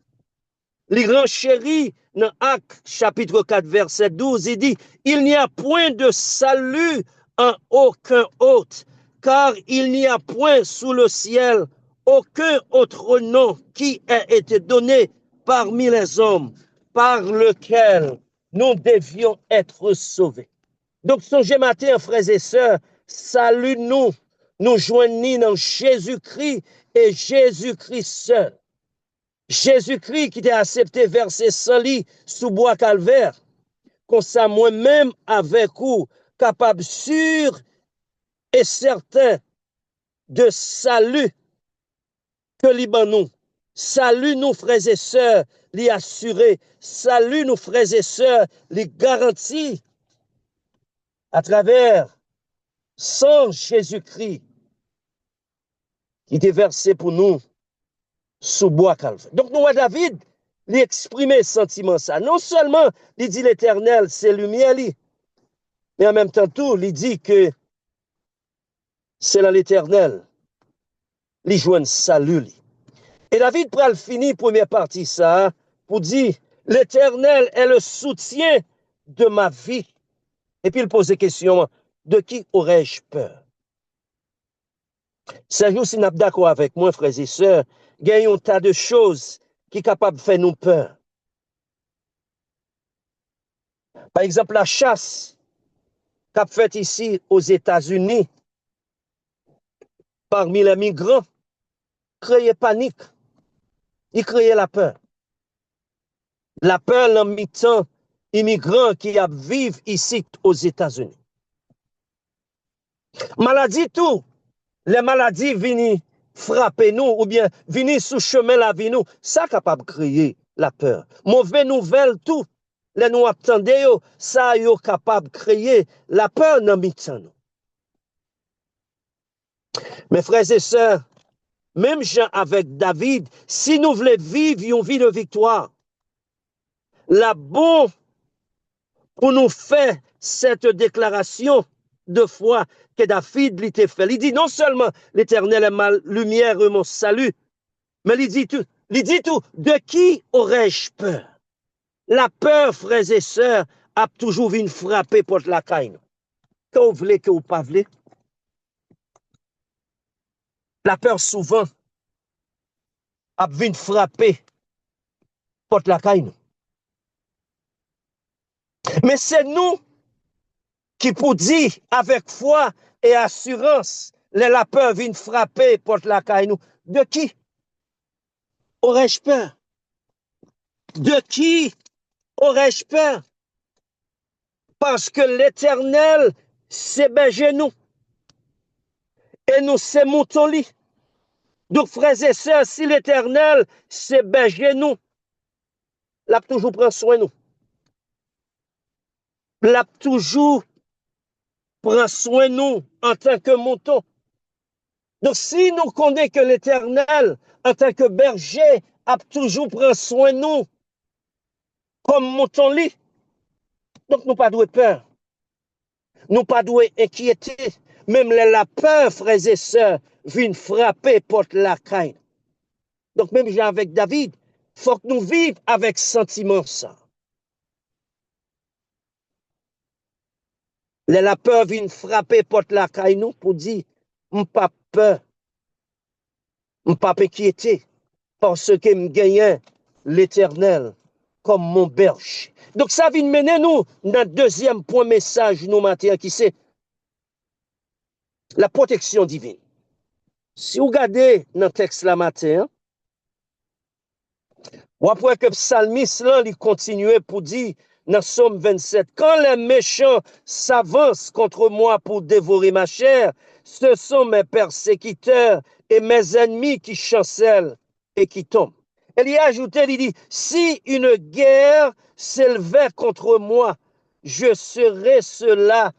les renchérit dans Actes chapitre 4 verset 12, il dit, il n'y a point de salut en aucun autre, car il n'y a point sous le ciel aucun autre nom qui ait été donné parmi les hommes par lequel nous devions être sauvés. Donc, songez matin, frères et sœurs, salut nous joignons dans Jésus-Christ et Jésus-Christ seul. Jésus-Christ qui t'a accepté verser son lit sous bois calvaire, comme ça moi-même avec vous, capable sûr et certain de salut que nous. Salut nous frères et sœurs, les assurés. Salut nous frères et sœurs, les garantis à travers son Jésus-Christ qui était versé pour nous sous bois calvaire. Donc nous, David, il exprimer ce sentiment ça. Non seulement il dit l'Éternel, c'est lumière, mais en même temps tout, il dit que c'est dans l'Éternel, il joue un salut. Et David pral fini première partie ça pour dire l'Éternel est le soutien de ma vie. Et puis il pose la question, de qui aurais-je peur? C'est juste si nous sommes d'accord avec moi, frères et sœurs, il y a un tas de choses qui sont capables de faire nous peur. Par exemple, la chasse qu'a faite ici aux États-Unis parmi les migrants crée panique. Il crée la peur. La peur en mi-temps immigrants qui vivent ici aux États-Unis. Maladie tout. Les maladies viennent frapper nous ou bien viennent sous chemin la vie nous. Ça capable de créer la peur. Mauvaise nouvelle tout. Les nous attendez ça est capable de créer la peur dans mi-temps. Mes frères et sœurs, même Jean avec David, si nous voulons vivre une vie de victoire, la bon pour nous faire cette déclaration de foi que David l'était fait. Il dit non seulement l'Éternel est ma lumière et mon salut, mais il dit tout, de qui aurais-je peur? La peur, frères et sœurs, a toujours vu frapper pour la caille. Que vous voulez, que vous pas voulez. La peur souvent a vu frapper pour la caille. Mais c'est nous qui pour dire avec foi et assurance, la peur vient frapper pour la caille. De qui aurais-je peur? De qui aurais-je peur? Parce que l'Éternel, c'est berger nous. Et nous, c'est mouton lit. Donc, frères et sœurs, si l'Éternel, c'est berger nous, l'a toujours prend soin de nous. L'a toujours prend soin de nous en tant que mouton. Donc, si nous connaissons que l'Éternel, en tant que berger, a toujours pris soin de nous, comme mouton lit, donc nous pas doué peur. Nous pas doué inquiéter. Même la peur, frères et sœurs, vient frapper porte la crainte. Donc, même avec David, il faut que nous vivions avec sentiment ça. La peur vient frapper porte la caille nous pour dire, je pas peur, je pas inquiété, parce que je gagne l'Éternel comme mon berger. Donc ça vient mener nous dans le deuxième point message nous matin qui c'est la protection divine. Si vous regardez dans le texte la matin, vous voyez que le psalmiste là, il continue pour dire dans Somme 27, quand les méchants s'avancent contre moi pour dévorer ma chair, ce sont mes persécuteurs et mes ennemis qui chancellent et qui tombent. Elle y a ajouté, il dit, si une guerre s'élevait contre moi, je serais cela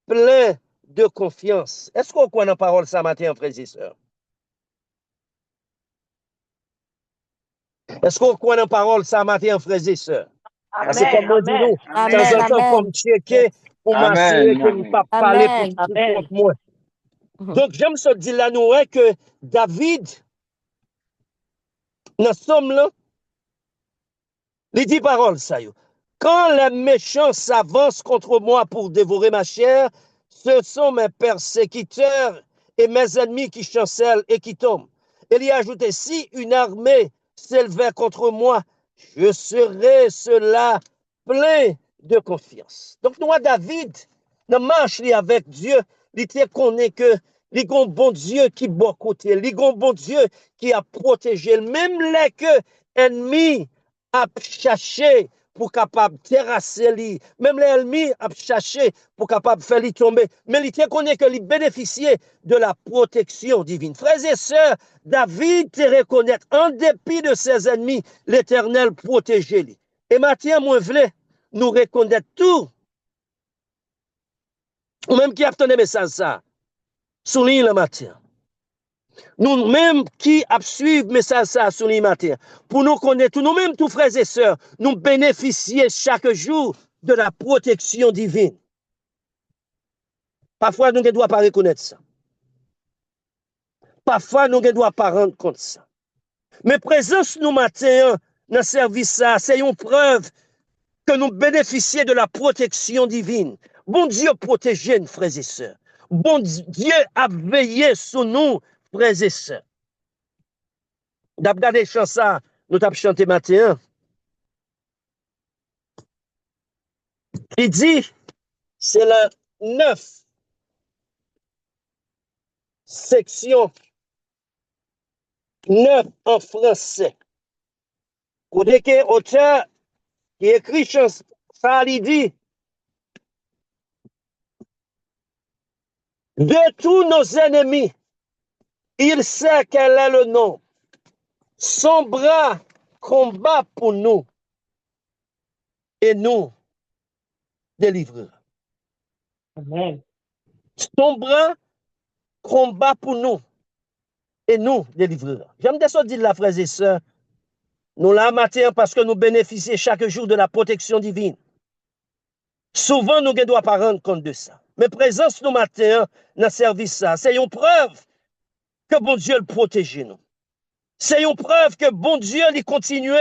plein de confiance. Est-ce qu'on croit dans la parole ça matin, frères et sœurs? Est-ce qu'on croit dans la parole ça matin, frères et sœurs? Parce que comme on dit nous, de temps en temps, comme checker pour m'assurer que je ne pas parler pour moi. Donc, j'aime se dire là, nous, que David, nous sommes là, il dit parole, ça y est. Quand les méchants s'avancent contre moi pour dévorer ma chair, ce sont mes persécuteurs et mes ennemis qui chancellent et qui tombent. Et il a ajouté, si une armée s'élevait contre moi, je serai cela plein de confiance. Donc, nous, David, dans marche avec Dieu, il connaît que il y a un bon Dieu qui est bon côté, il y a un bon Dieu qui a protégé, même les que ennemis a cherché pour capable terrasser lui, même les ennemis a cherché pour capable faire lui tomber, mais il connaît que il bénéficiait de la protection divine. Frères et sœurs, David te reconnaît, en dépit de ses ennemis, l'Éternel protégeait lui. Et Matthieu, moi, voulais nous reconnaître tout, ou même qui a obtenu message ça, souligne le matin. Nous-mêmes qui suivons le message ça sur le matin, pour nous connaître, nous-mêmes, tous frères et sœurs, nous bénéficier chaque jour de la protection divine. Parfois, nous ne devons pas reconnaître ça. Parfois, nous ne devons pas rendre compte de ça. Mais présence nous matin dans le service ça, c'est une preuve que nous bénéficions de la protection divine. Bon Dieu protège nous, frères et sœurs. Bon Dieu a veillé sur nous, frères et sœurs. D'abord, des chansons, nous avons chanté matin. Il dit, c'est la 9 section 9 en français. Vous voyez que l'auteur qui écrit chanson, ça, il dit, de tous nos ennemis, il sait quel est le nom. Son bras combat pour nous et nous délivrera. Amen. Son bras combat pour nous et nous délivrera. J'aime de ça dire la frères et sœurs, nous la matin parce que nous bénéficions chaque jour de la protection divine. Souvent, nous ne devons pas rendre compte de ça. Mais présence nous matin dans le service, c'est une preuve que bon Dieu le protège nous. C'est une preuve que bon Dieu il continue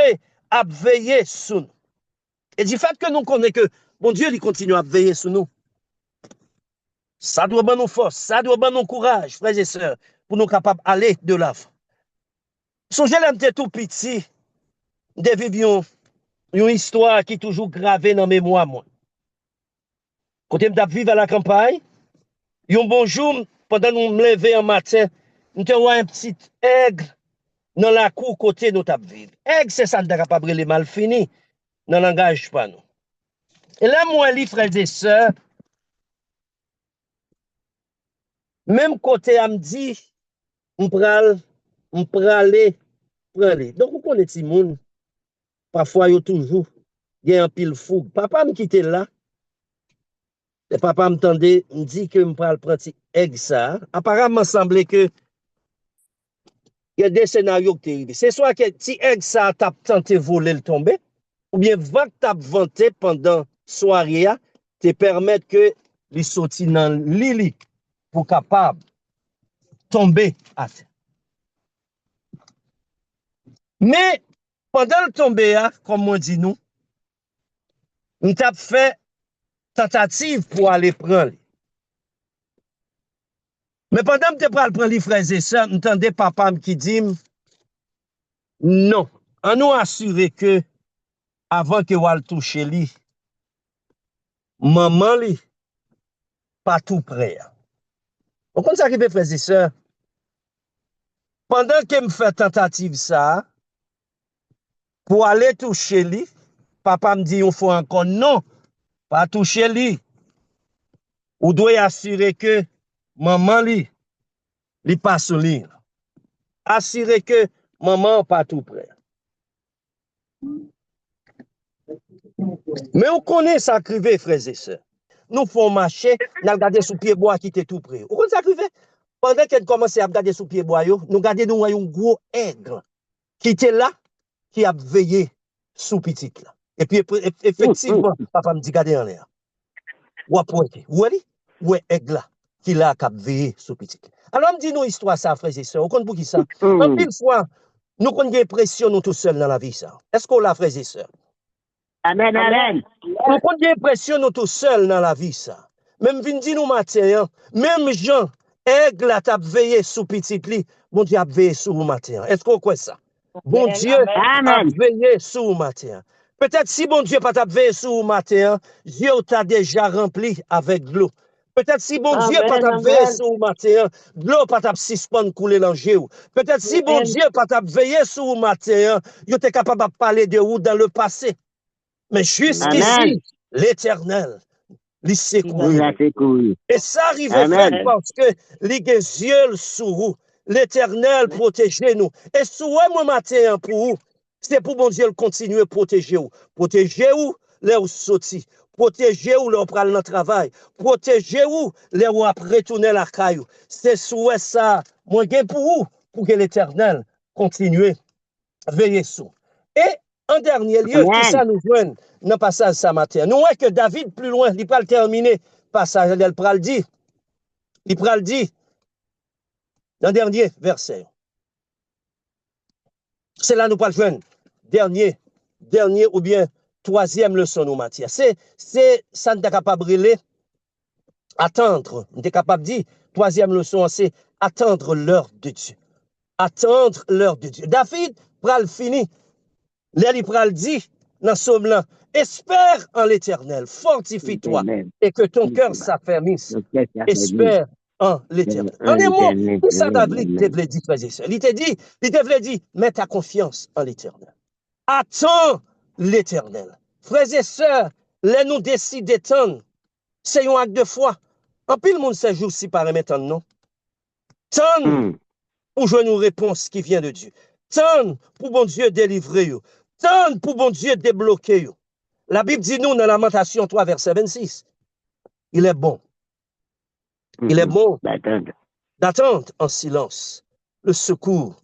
à veiller sur nous. Et du fait que nous connaissons que bon Dieu il continue à veiller sur nous, ça doit donner nous force, ça doit donner nous courage, frères et sœurs, pour nous capables d'aller de l'avant. Songez l'âme tout petit, de vivre une histoire qui est toujours gravée dans la mémoire, moi. Quand je vivre à la campagne, un bon jour, pendant que nous me lever un matin, nous avons un petit aigle dans la cour côté nous tap vivre. Aigle, c'est ça, nous sommes capables de mal fini dans le langage pas nous. Et là, moi, les frères et sœurs, même côté, elle me dit, on pral aller. Donc, vous connaissez les gens, parfois, il y a toujours, il y a un pile fou. Papa me quitte là, et papa me tendait, me dit que je pral prendre aigle ça. Apparemment, il semblait que il y a des scénarios qui arrivent. C'est soit que si aigle ça t'a tenté voler le tomber, ou bien vent t'a vanté pendant soirée, te permettre que les sorti dans l'île pour capable tomber à terre. Mais pendant le tomber, comme on dit nous t'a fait tentative pour aller prendre. Mais pendant que je prends les frères et sœurs, j'entendais papa qui dit non, on nous assurer que avant que vous touche lui, maman lui, pas tout prêt. Vous comprenez ça qui fait frères et sœurs? Pendant que me fait tentative ça, pour aller toucher lui, papa me dit il faut encore non, pas toucher lui. Vous devez assurer que maman lui, il passe sur lui. Assurer que maman pas tout prêt. Mais on connaît ça crivé, frères et sœurs. Nous faisons marcher, nous regardons sous pied bois qui était tout près. Vous connaissez ça crivé? Pendant qu'elle commençait à regarder sous pied bois, nous regardons un gros aigle qui était là, qui a veillé sous petit là. Et puis, effectivement, papa me dit, regardez en l'air. Ou à pointer. Où est aigle là, qui là, qui a veillé sous petit. Alors, on me dit nos histoires, ça, frères et sœurs. Vous comprenez pour qui ça? En une fois, nous avons une pression, nous tous seuls dans la vie, ça. Est-ce qu'on l'a, frères et sœurs? Amen, amen. Nous avons une pression, nous tous seuls dans la vie, ça. Même Vindi nous matin, même gens Aigle a t'a veillé sous petit lit, bon Dieu a veillé sous le matin. Est-ce qu'on croit ça? Bon Dieu a veillé sous le matin. Peut-être si bon Dieu pas t'a veillé sous le matin, Dieu t'a déjà rempli avec de l'eau. Peut-être si bon Dieu pas t'a veillé sous le matin, de l'eau pas t'a suspendre couler dans le. Peut-être si bon Dieu pas t'a veillé sous le matin, il était capable de parler de vous dans le passé. Mais jusqu'ici, l'Éternel, il s'est couru. Et ça arrive fait parce que les yeux sur vous, l'Éternel protégez nous. Et souhait moi matin pour vous, c'est pour bon Dieu continuer à protéger vous. Protéger vous, là où sorti. Protéger vous, là où pral dans le travail. Protéger vous, là où après retourner la caillou. C'est souhait ça, moi gain pour vous, pour que l'Éternel continue à veiller sur. Et en dernier lieu, qui ça nous joint dans le passage ça matin? Nous voyons que David, plus loin, il va le terminer. Passage, il pral dit, dans le dernier verset. C'est là nous pas le joindre. Dernier ou bien troisième leçon nous matière. C'est ça nous est capable de brûler, attendre. Nous est capable de dire, troisième leçon, c'est attendre l'heure de Dieu. Attendre l'heure de Dieu. David pral fini. Là, il pral dit, dans ce moment-là, espère en l'Éternel, fortifie-toi et que ton cœur s'affermisse. Espère en l'Éternel. En un mot, tout ça David devait dire, frères et sœurs. Il devait dire, mets ta confiance en l'Éternel. Attends l'Éternel. Frères et sœurs, là nous décidons d'étendre. C'est un acte de foi. En pile, le monde se joue si par maintenant, non? Tant pour jouer une réponse qui vient de Dieu. Tant pour bon Dieu délivrer vous. Tant pour bon Dieu débloquer vous. La Bible dit nous dans Lamentation 3, verset 26. Il est bon. Il est bon d'attendre en silence le secours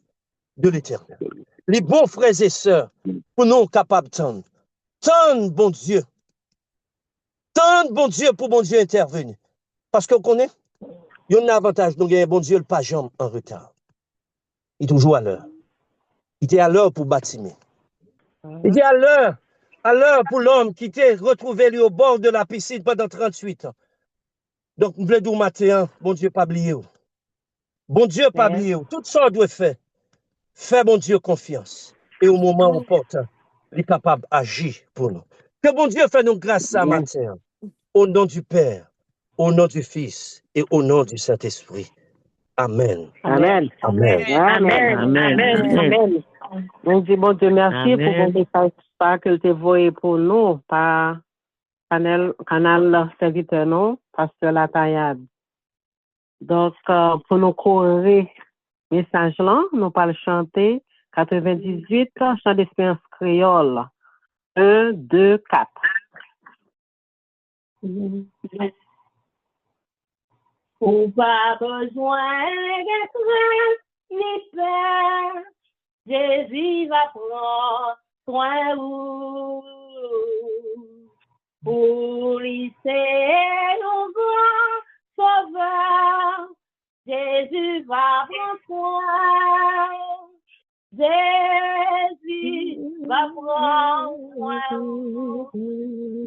de l'Éternel. Les bons frères et sœurs, pour nous capables d'attendre. Tant bon Dieu. Tant bon Dieu pour bon Dieu intervenir. Parce qu'on connaît, il y a un avantage, nous avons bon Dieu le pas jamais en retard. Il est toujours à l'heure. Il était à l'heure pour bâtiment. Il était à l'heure pour l'homme qui était retrouvé lui au bord de la piscine pendant 38 ans. Donc, nous voulons dire matin, bon Dieu, pas oublier. Bon Dieu, pas oublier. Tout ça doit faire. Fais bon Dieu confiance. Et au moment opportun, il est capable d'agir pour nous. Que bon Dieu fait nous grâce ce matin. Au nom du Père, au nom du Fils et au nom du Saint-Esprit. Amen. Amen. Amen. Amen. Amen. Bon Dieu, merci pour vos messages que tu envoyé pour nous par canal serviteur non, Pasteur Latayade. Donc, pour nous courir message là, nous parlons chanter 98, chant d'espérance créole. 1, 2, 4. Ou pas besoin d'être ni peur, Jésus va prendre soin ou pour lisser nos grands sauveurs, Jésus va prendre soin. Jésus va prendre soin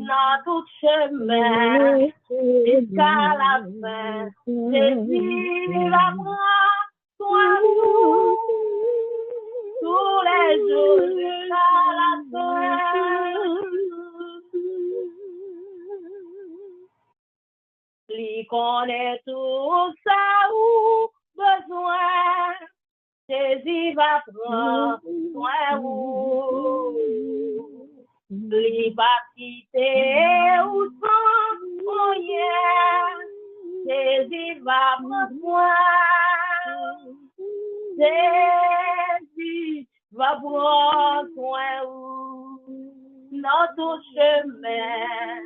dans tout chemin jusqu'à la fin. Jésus va prendre soin tous les jours jusqu'à la fin. Lui connaît tout ça ou besoin. Jésus va prendre soin ou lui va quitter ou sans rien. Jésus va prendre soin. Jésus va prendre soin ou notre chemin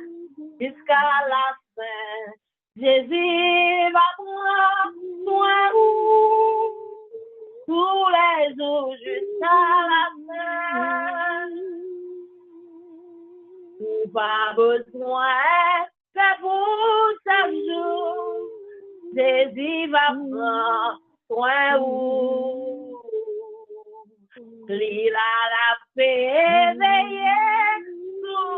jusqu'à la fin. Jésus va prendre soin ou tous les jours jusqu'à la fin. Pas besoin de pour chaque jour. Jésus va prendre soin ou il a la paix veiller nous.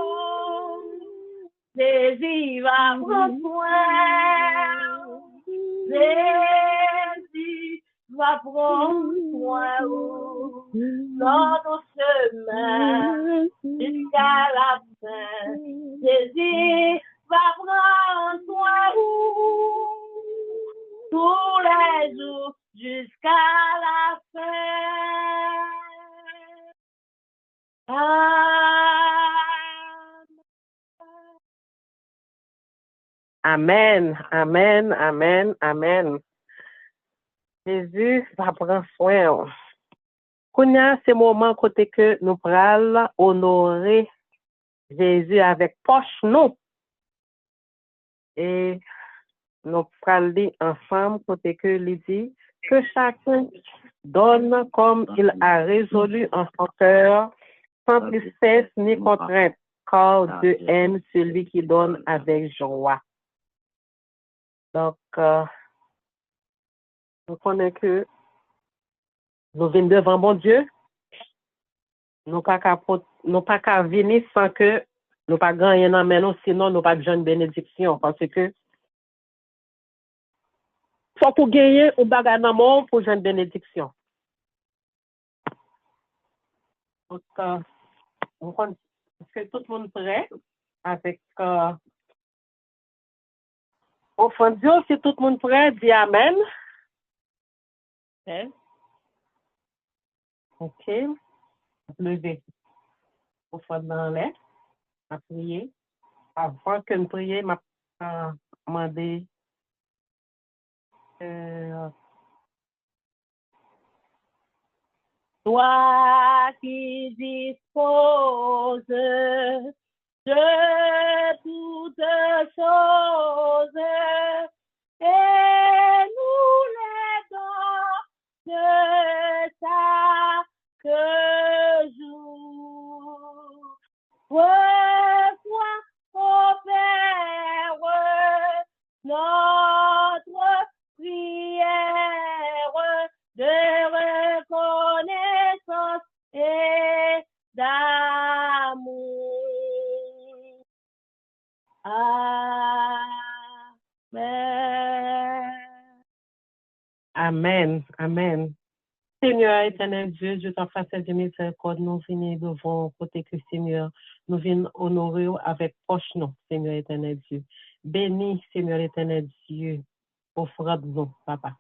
Jésus va prendre soin. va prendre soin dans nos chemins jusqu'à la fin. Jésus va prendre soin tous les jours jusqu'à la fin. Amen, amen, amen, amen. Jésus va prendre soin. Kounya, c'est moment côté que nous pral honorer Jésus avec poche nous. Et nous pral dire ensemble côté que il dit que chacun donne comme il a résolu en son cœur, sans tristesse ni contrainte, car Dieu aime celui qui donne avec joie. Donc, nous connaissons que nous venons devant bon Dieu. Nous pas qu'à venir sans que nous pas gagner dans nous, sinon nous pas besoin de bénédiction. Parce que faut pour gagner ou bagarre dans monde pour une bénédiction. Donc, est-ce que tout le monde prêt avec offrande Dieu, si tout le monde prêt, dis Amen. Ok. Lever. Offrande dans l'air. À prier. Avant que nous prions, m'a demandé toi qui disposes de toutes choses et nous les dons de chaque jour. Reçois, ô Père, notre prière de reconnaissance et d'amour. Amen. Amen. Amen. Seigneur éternel Dieu, je t'en fasse de miséricorde, nous venons devant côté que Seigneur, nous venons honorer avec proche nous, Seigneur éternel Dieu. Bénis, Seigneur éternel Dieu, offrande nous, papa.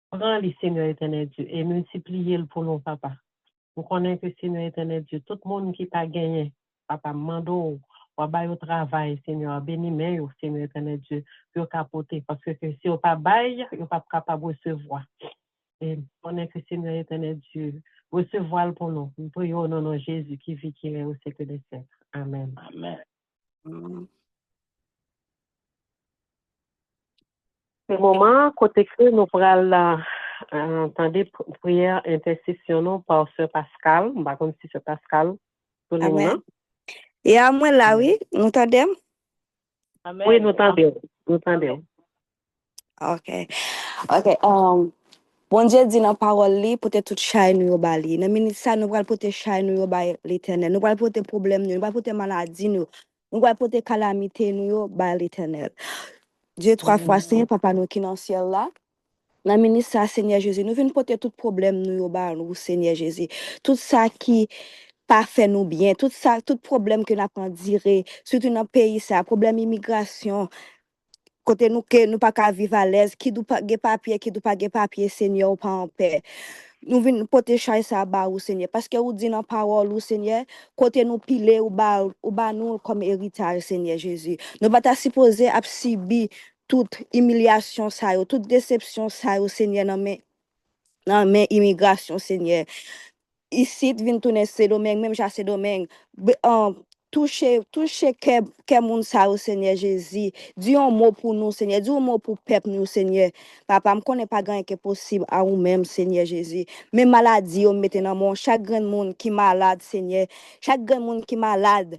Prends-les, Seigneur éternel Dieu, et multiplie-le pour nous, papa. Nous connaissons que, Seigneur éternel Dieu, tout le monde qui t'a gagné, papa, mando, ou au travail, Seigneur, bénis, mais, Seigneur éternel Dieu, pour capoter, parce que si on pas bail, on pas capable de recevoir. Et on est que Seigneur éternel Dieu, recevoir pour nous. Nous prions au nom de Jésus qui vit, qui est au siècle des siècles. Amen. Amen. C'est le moment, côté que nous pourrons entendre prière intercession par Sœur Pascal. On va comme si Sœur Pascal. Amen. Et à moi là, oui, nous entendons? Oui, nous entendons. Nous entendons. Ok. Bon Dieu dit dans la parole, pour tout chai nous au bali. Dans minute ça, nous allons porter chai nous au bali l'éternel. Nous allons porter problème nous allons porter maladie nous allons porter calamité nous au bali l'éternel. Dieu trois fois Seigneur, papa nous qui dans le ciel là. Dans minute ça, Seigneur Jésus, nous venons porter tout problème nous au bali nous, Seigneur Jésus. Tout ça qui pas fait nous bien, tout ça, tout problème que nous avons diré, surtout dans le pays ça, problème immigration. Côté nous que nous pas qu'à vivre à l'aise, qui doit pas de papier, qui doit pas de papier, Seigneur, ou pas en paix. Nous venons porter chai ça bas ou Seigneur, parce que vous dit dans parole ou Seigneur, côté nous piler ou bas nous comme héritage, Seigneur Jésus. Nous pas supposé subir toute humiliation ça, toute déception ça, Seigneur, dans mes immigration, Seigneur. Ici, vient tourner ces domaines, même j'ai ces domaines, toucher que moun sa au Seigneur Jésus. Dis un mot pour nous, Seigneur. Dis un mot pour peuple nous, Seigneur. Papa, je ne connais pas grand qui est possible à vous-même, Seigneur Jésus. Mes maladies, on mette dans mon chaque grand monde qui est malade, Seigneur. Chaque grand monde qui est malade.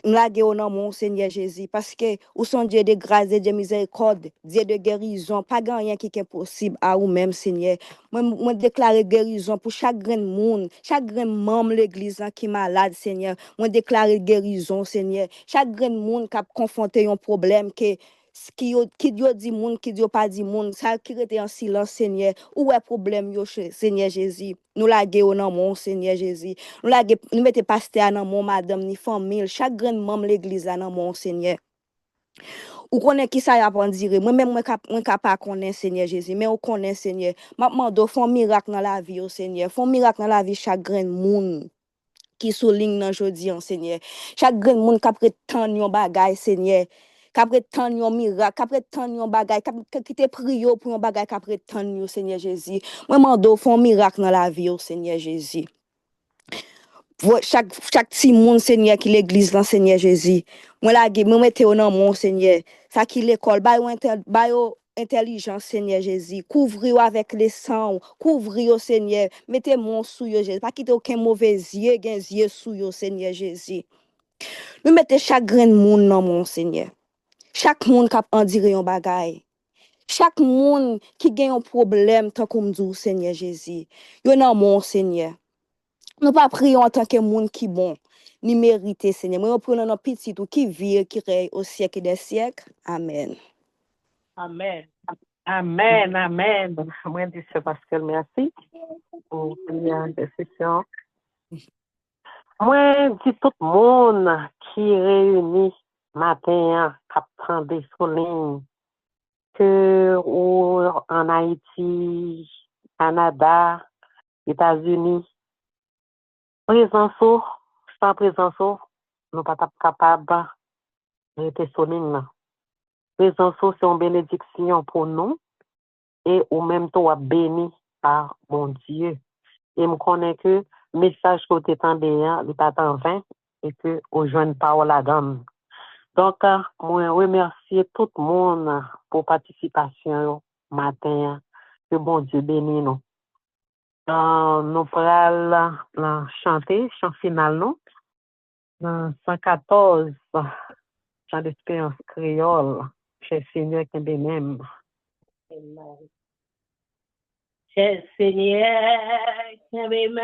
M'lage au nom mon Seigneur Jésus, parce que vous sont Dieu de grâce et de miséricorde, Dieu de guérison, pas grand rien qui est possible à vous-même, Seigneur. Moi déclare guérison pour chaque grand monde, chaque grand membre de l'église qui est malade, Seigneur. Moi déclare guérison, Seigneur. Chaque grand monde qui a confronté un problème que qui yo dit moun, qui yo pas dit moun, ça qui était en silence, Seigneur. Où est problème yo, Seigneur Jésus? Nous la au nan mon Seigneur Jésus. Nous mettez pasteur nan mon madame ni famille, chaque grand membre l'église nan mon Seigneur. Ou connaît qui ça y a pas dire, moi-même moi capable connaît Seigneur Jésus, mais on connaît Seigneur. M'a mando font miracle dans la vie au Seigneur, font miracle dans la vie chaque grand monde qui souligne dans jodi en Seigneur. Chaque grand monde qui prétend yon bagay Seigneur, qui prétend yon miracle, qui prétend yon bagay, qui te prie pour yon bagay qui prétend yon Seigneur Jésus. Moi mando font miracle dans la vie au Seigneur Jésus. Chaque petit monde Seigneur qui l'église dans Seigneur Jésus. Moi la me mette au nom mon Seigneur. Ça qui l'école bayo intelligence Seigneur Jésus. Couvrir avec les sangs, couvrir Seigneur. Mettez mon sous yo Jésus. Pas quitter aucun mauvais yeux, gen yeux sous yo Seigneur Jésus. Nous mettez chaque grain monde dans mon Seigneur. Chaque monde qui en dire un bagay. Chaque monde qui gagne un problème tant comme dit Seigneur Jésus. Yo dans mon Seigneur. Nous pas prions en tant que monde qui bon, ni mérité, Seigneur. Nous prenons nos petits tout qui vit, qui règne au siècle des siècles. Amen. Amen. Amen, amen. Moi, je dis Pascal, merci pour la session. Moi, je dis tout le monde qui réunit matin, qui prend des soulignes, que en Haïti, Canada, États-Unis, présence, sans présence, nous pas capables de te souligner. Présence, c'est une bénédiction pour nous et au même temps béni par mon Dieu. Et je connais que le message que tu entendez, il est en vain et que au jeune parole la dame. Donc, moi, remercie tout le monde pour la participation matin. Que bon Dieu bénisse nous. Nous allons chanter, chant final, nous. Dans 114, chant d'espérance créole, cher Seigneur qui est même. Cher Seigneur qui est même,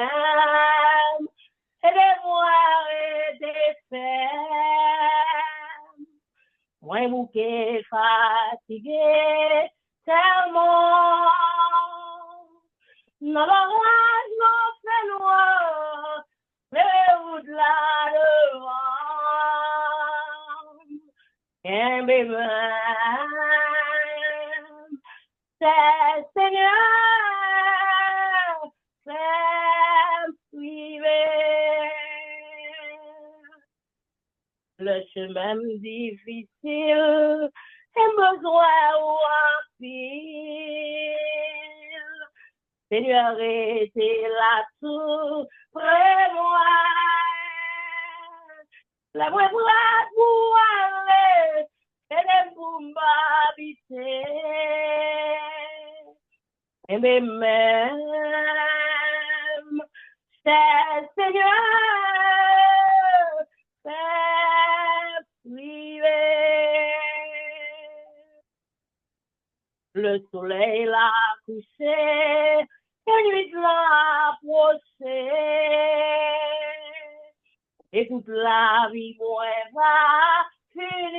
aidez-moi et défaire. Moi, bouquet fatigué, tellement. Non, l'orage non fait noir, mais au-delà devant. Et même, c'est Seigneur, c'est privé. Le chemin difficile, et besoin ou pile. Seigneur était là tout près moi. La moi pour aller, et pour m'habiter. Et même, c'est Seigneur, c'est privé. Le soleil l'a couché, la nuit l'a approché. Et toute la vie, moi, va finir.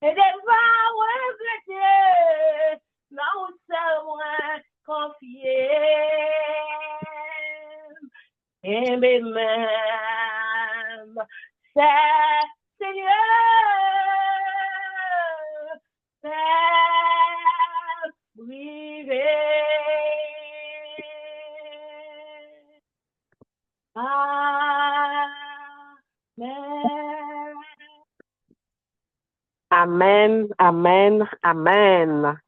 Et des va regretter, non seulement confier. Et même, c'est Seigneur, c'est privé. Amen, amen, amen.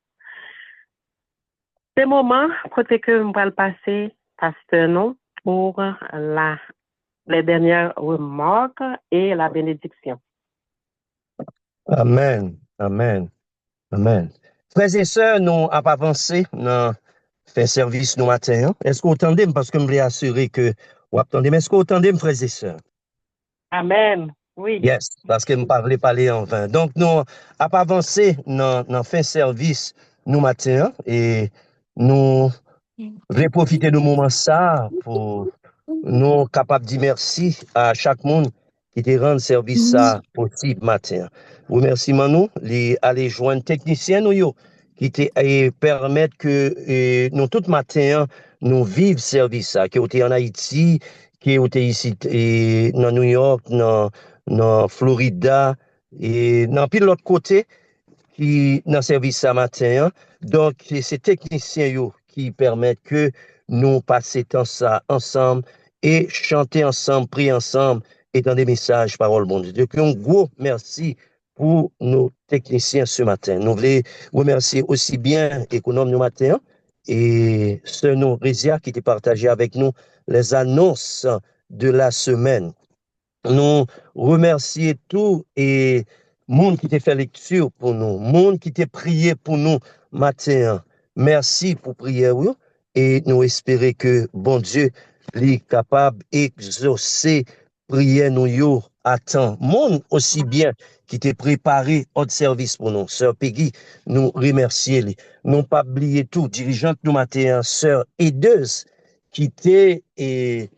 Ce moment, côté que nous allons passer, pasteur, nous, pour les dernières remarques et la bénédiction. Amen, amen, amen. Frères et sœurs, nous avons avancé dans faire service nous matin. Est-ce que vous entendez? Parce que je voulais assurer que vous attendez. Mais est-ce que vous entendez, frères et sœurs? Amen. Oui. Yes, parce que je ne parlais pas en vain. Donc, nous avons avancé dans faire service nous matin et nous voulons profiter de moment ça pour nous capables de dire merci à chaque monde qui te rend service ça possible matin. Remerciement nous, les aller joindre techniciens nous yo, qui te permettent que nous tout matin nous vivons service ça, qui est en Haïti, qui est ici dans New York, dans Florida et dans pile l'autre côté qui dans service ça matin. Donc c'est ces techniciens yo qui permettent que nous passer temps ça ensemble et chanter ensemble, prier ensemble et dans des messages parole bon Dieu. Donc un gros merci pour nos techniciens ce matin. Nous voulons remercier aussi bien Économe nous matin et ce nous Résia qui était partagé avec nous les annonces de la semaine. Nous remercier tout et monde qui t'a fait lecture pour nous, monde qui t'a prié pour nous matin. Merci pour prière et nous espérer que bon Dieu est capable d'exaucer prière nous yo à temps. Monde aussi bien qui t'a préparé autre service pour nous. Sœur Peggy, nous remercier les. Non pas oublier tout dirigeante nous matin, sœur aideuse qui t'est et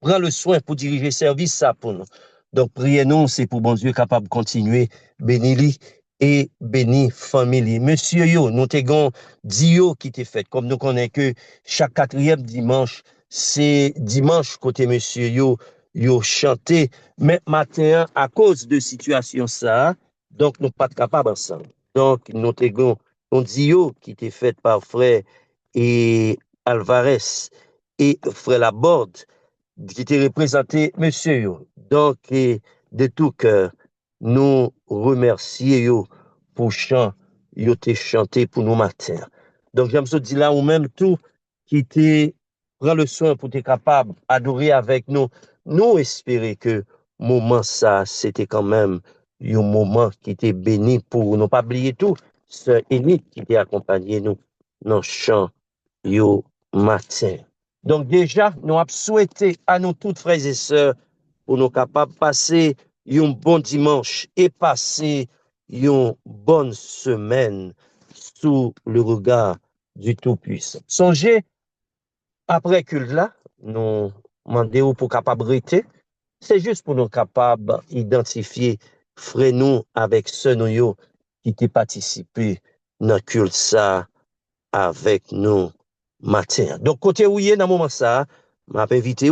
prend le soin pour diriger service ça pour nous. Donc, priez-nous, c'est pour bon Dieu capable de continuer, béni et béni famille. Monsieur yo, nous t'avons dit qui t'est fait, comme nous connaissons que chaque 4e dimanche, c'est dimanche côté monsieur yo chanté, mais matin, à cause de situation ça, donc nous pas capables ensemble. Donc, nous t'avons un dio qui t'est fait par frère et Alvarez et frère Laborde, qui était représenté, monsieur yo. Donc, de tout cœur, nous remercions pour chant, yo te chanté pour nous matin. Donc, j'aime ça dire là, ou même tout, qui te prend le soin pour être capable d'adorer avec nous. Nous espérons que moment ça, c'était quand même un moment qui était béni pour nous. Pas oublier tout, ce élite qui était accompagné nous dans le chant, yo matin. Donc déjà, nous avons souhaité à nous toutes frères et sœurs pour nous capables de passer un bon dimanche et passer une bonne semaine sous le regard du Tout-Puissant. Songez, après que là, nous demandons pour capable rester, c'est juste pour nous capables d'identifier frères nous avec ceux nous qui étaient participé dans le culte ça avec nous matin. Donc, côté où il est dans le moment ça, m'a invité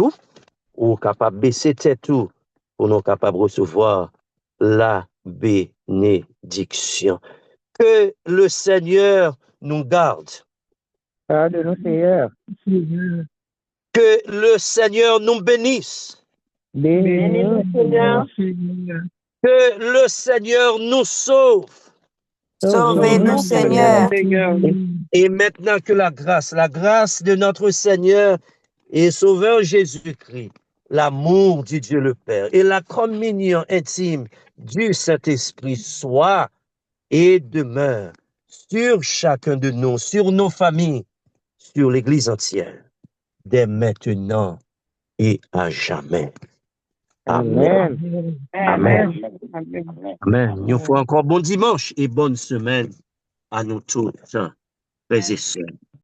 ou capable de baisser tête tout pour nous capable de recevoir la bénédiction. Que le Seigneur nous garde. Pardonne-nous, Seigneur. Que le Seigneur nous bénisse. Bénis-nous, Seigneur. Que le Seigneur nous sauve. Sauvez-nous, Seigneur. Et maintenant que la grâce de notre Seigneur et Sauveur Jésus-Christ, l'amour du Dieu le Père et la communion intime du Saint-Esprit soit et demeure sur chacun de nous, sur nos familles, sur l'Église entière, dès maintenant et à jamais. Amen. Amen. Amen. Il faut encore bon dimanche et bonne semaine à nous tous, frères et sœurs.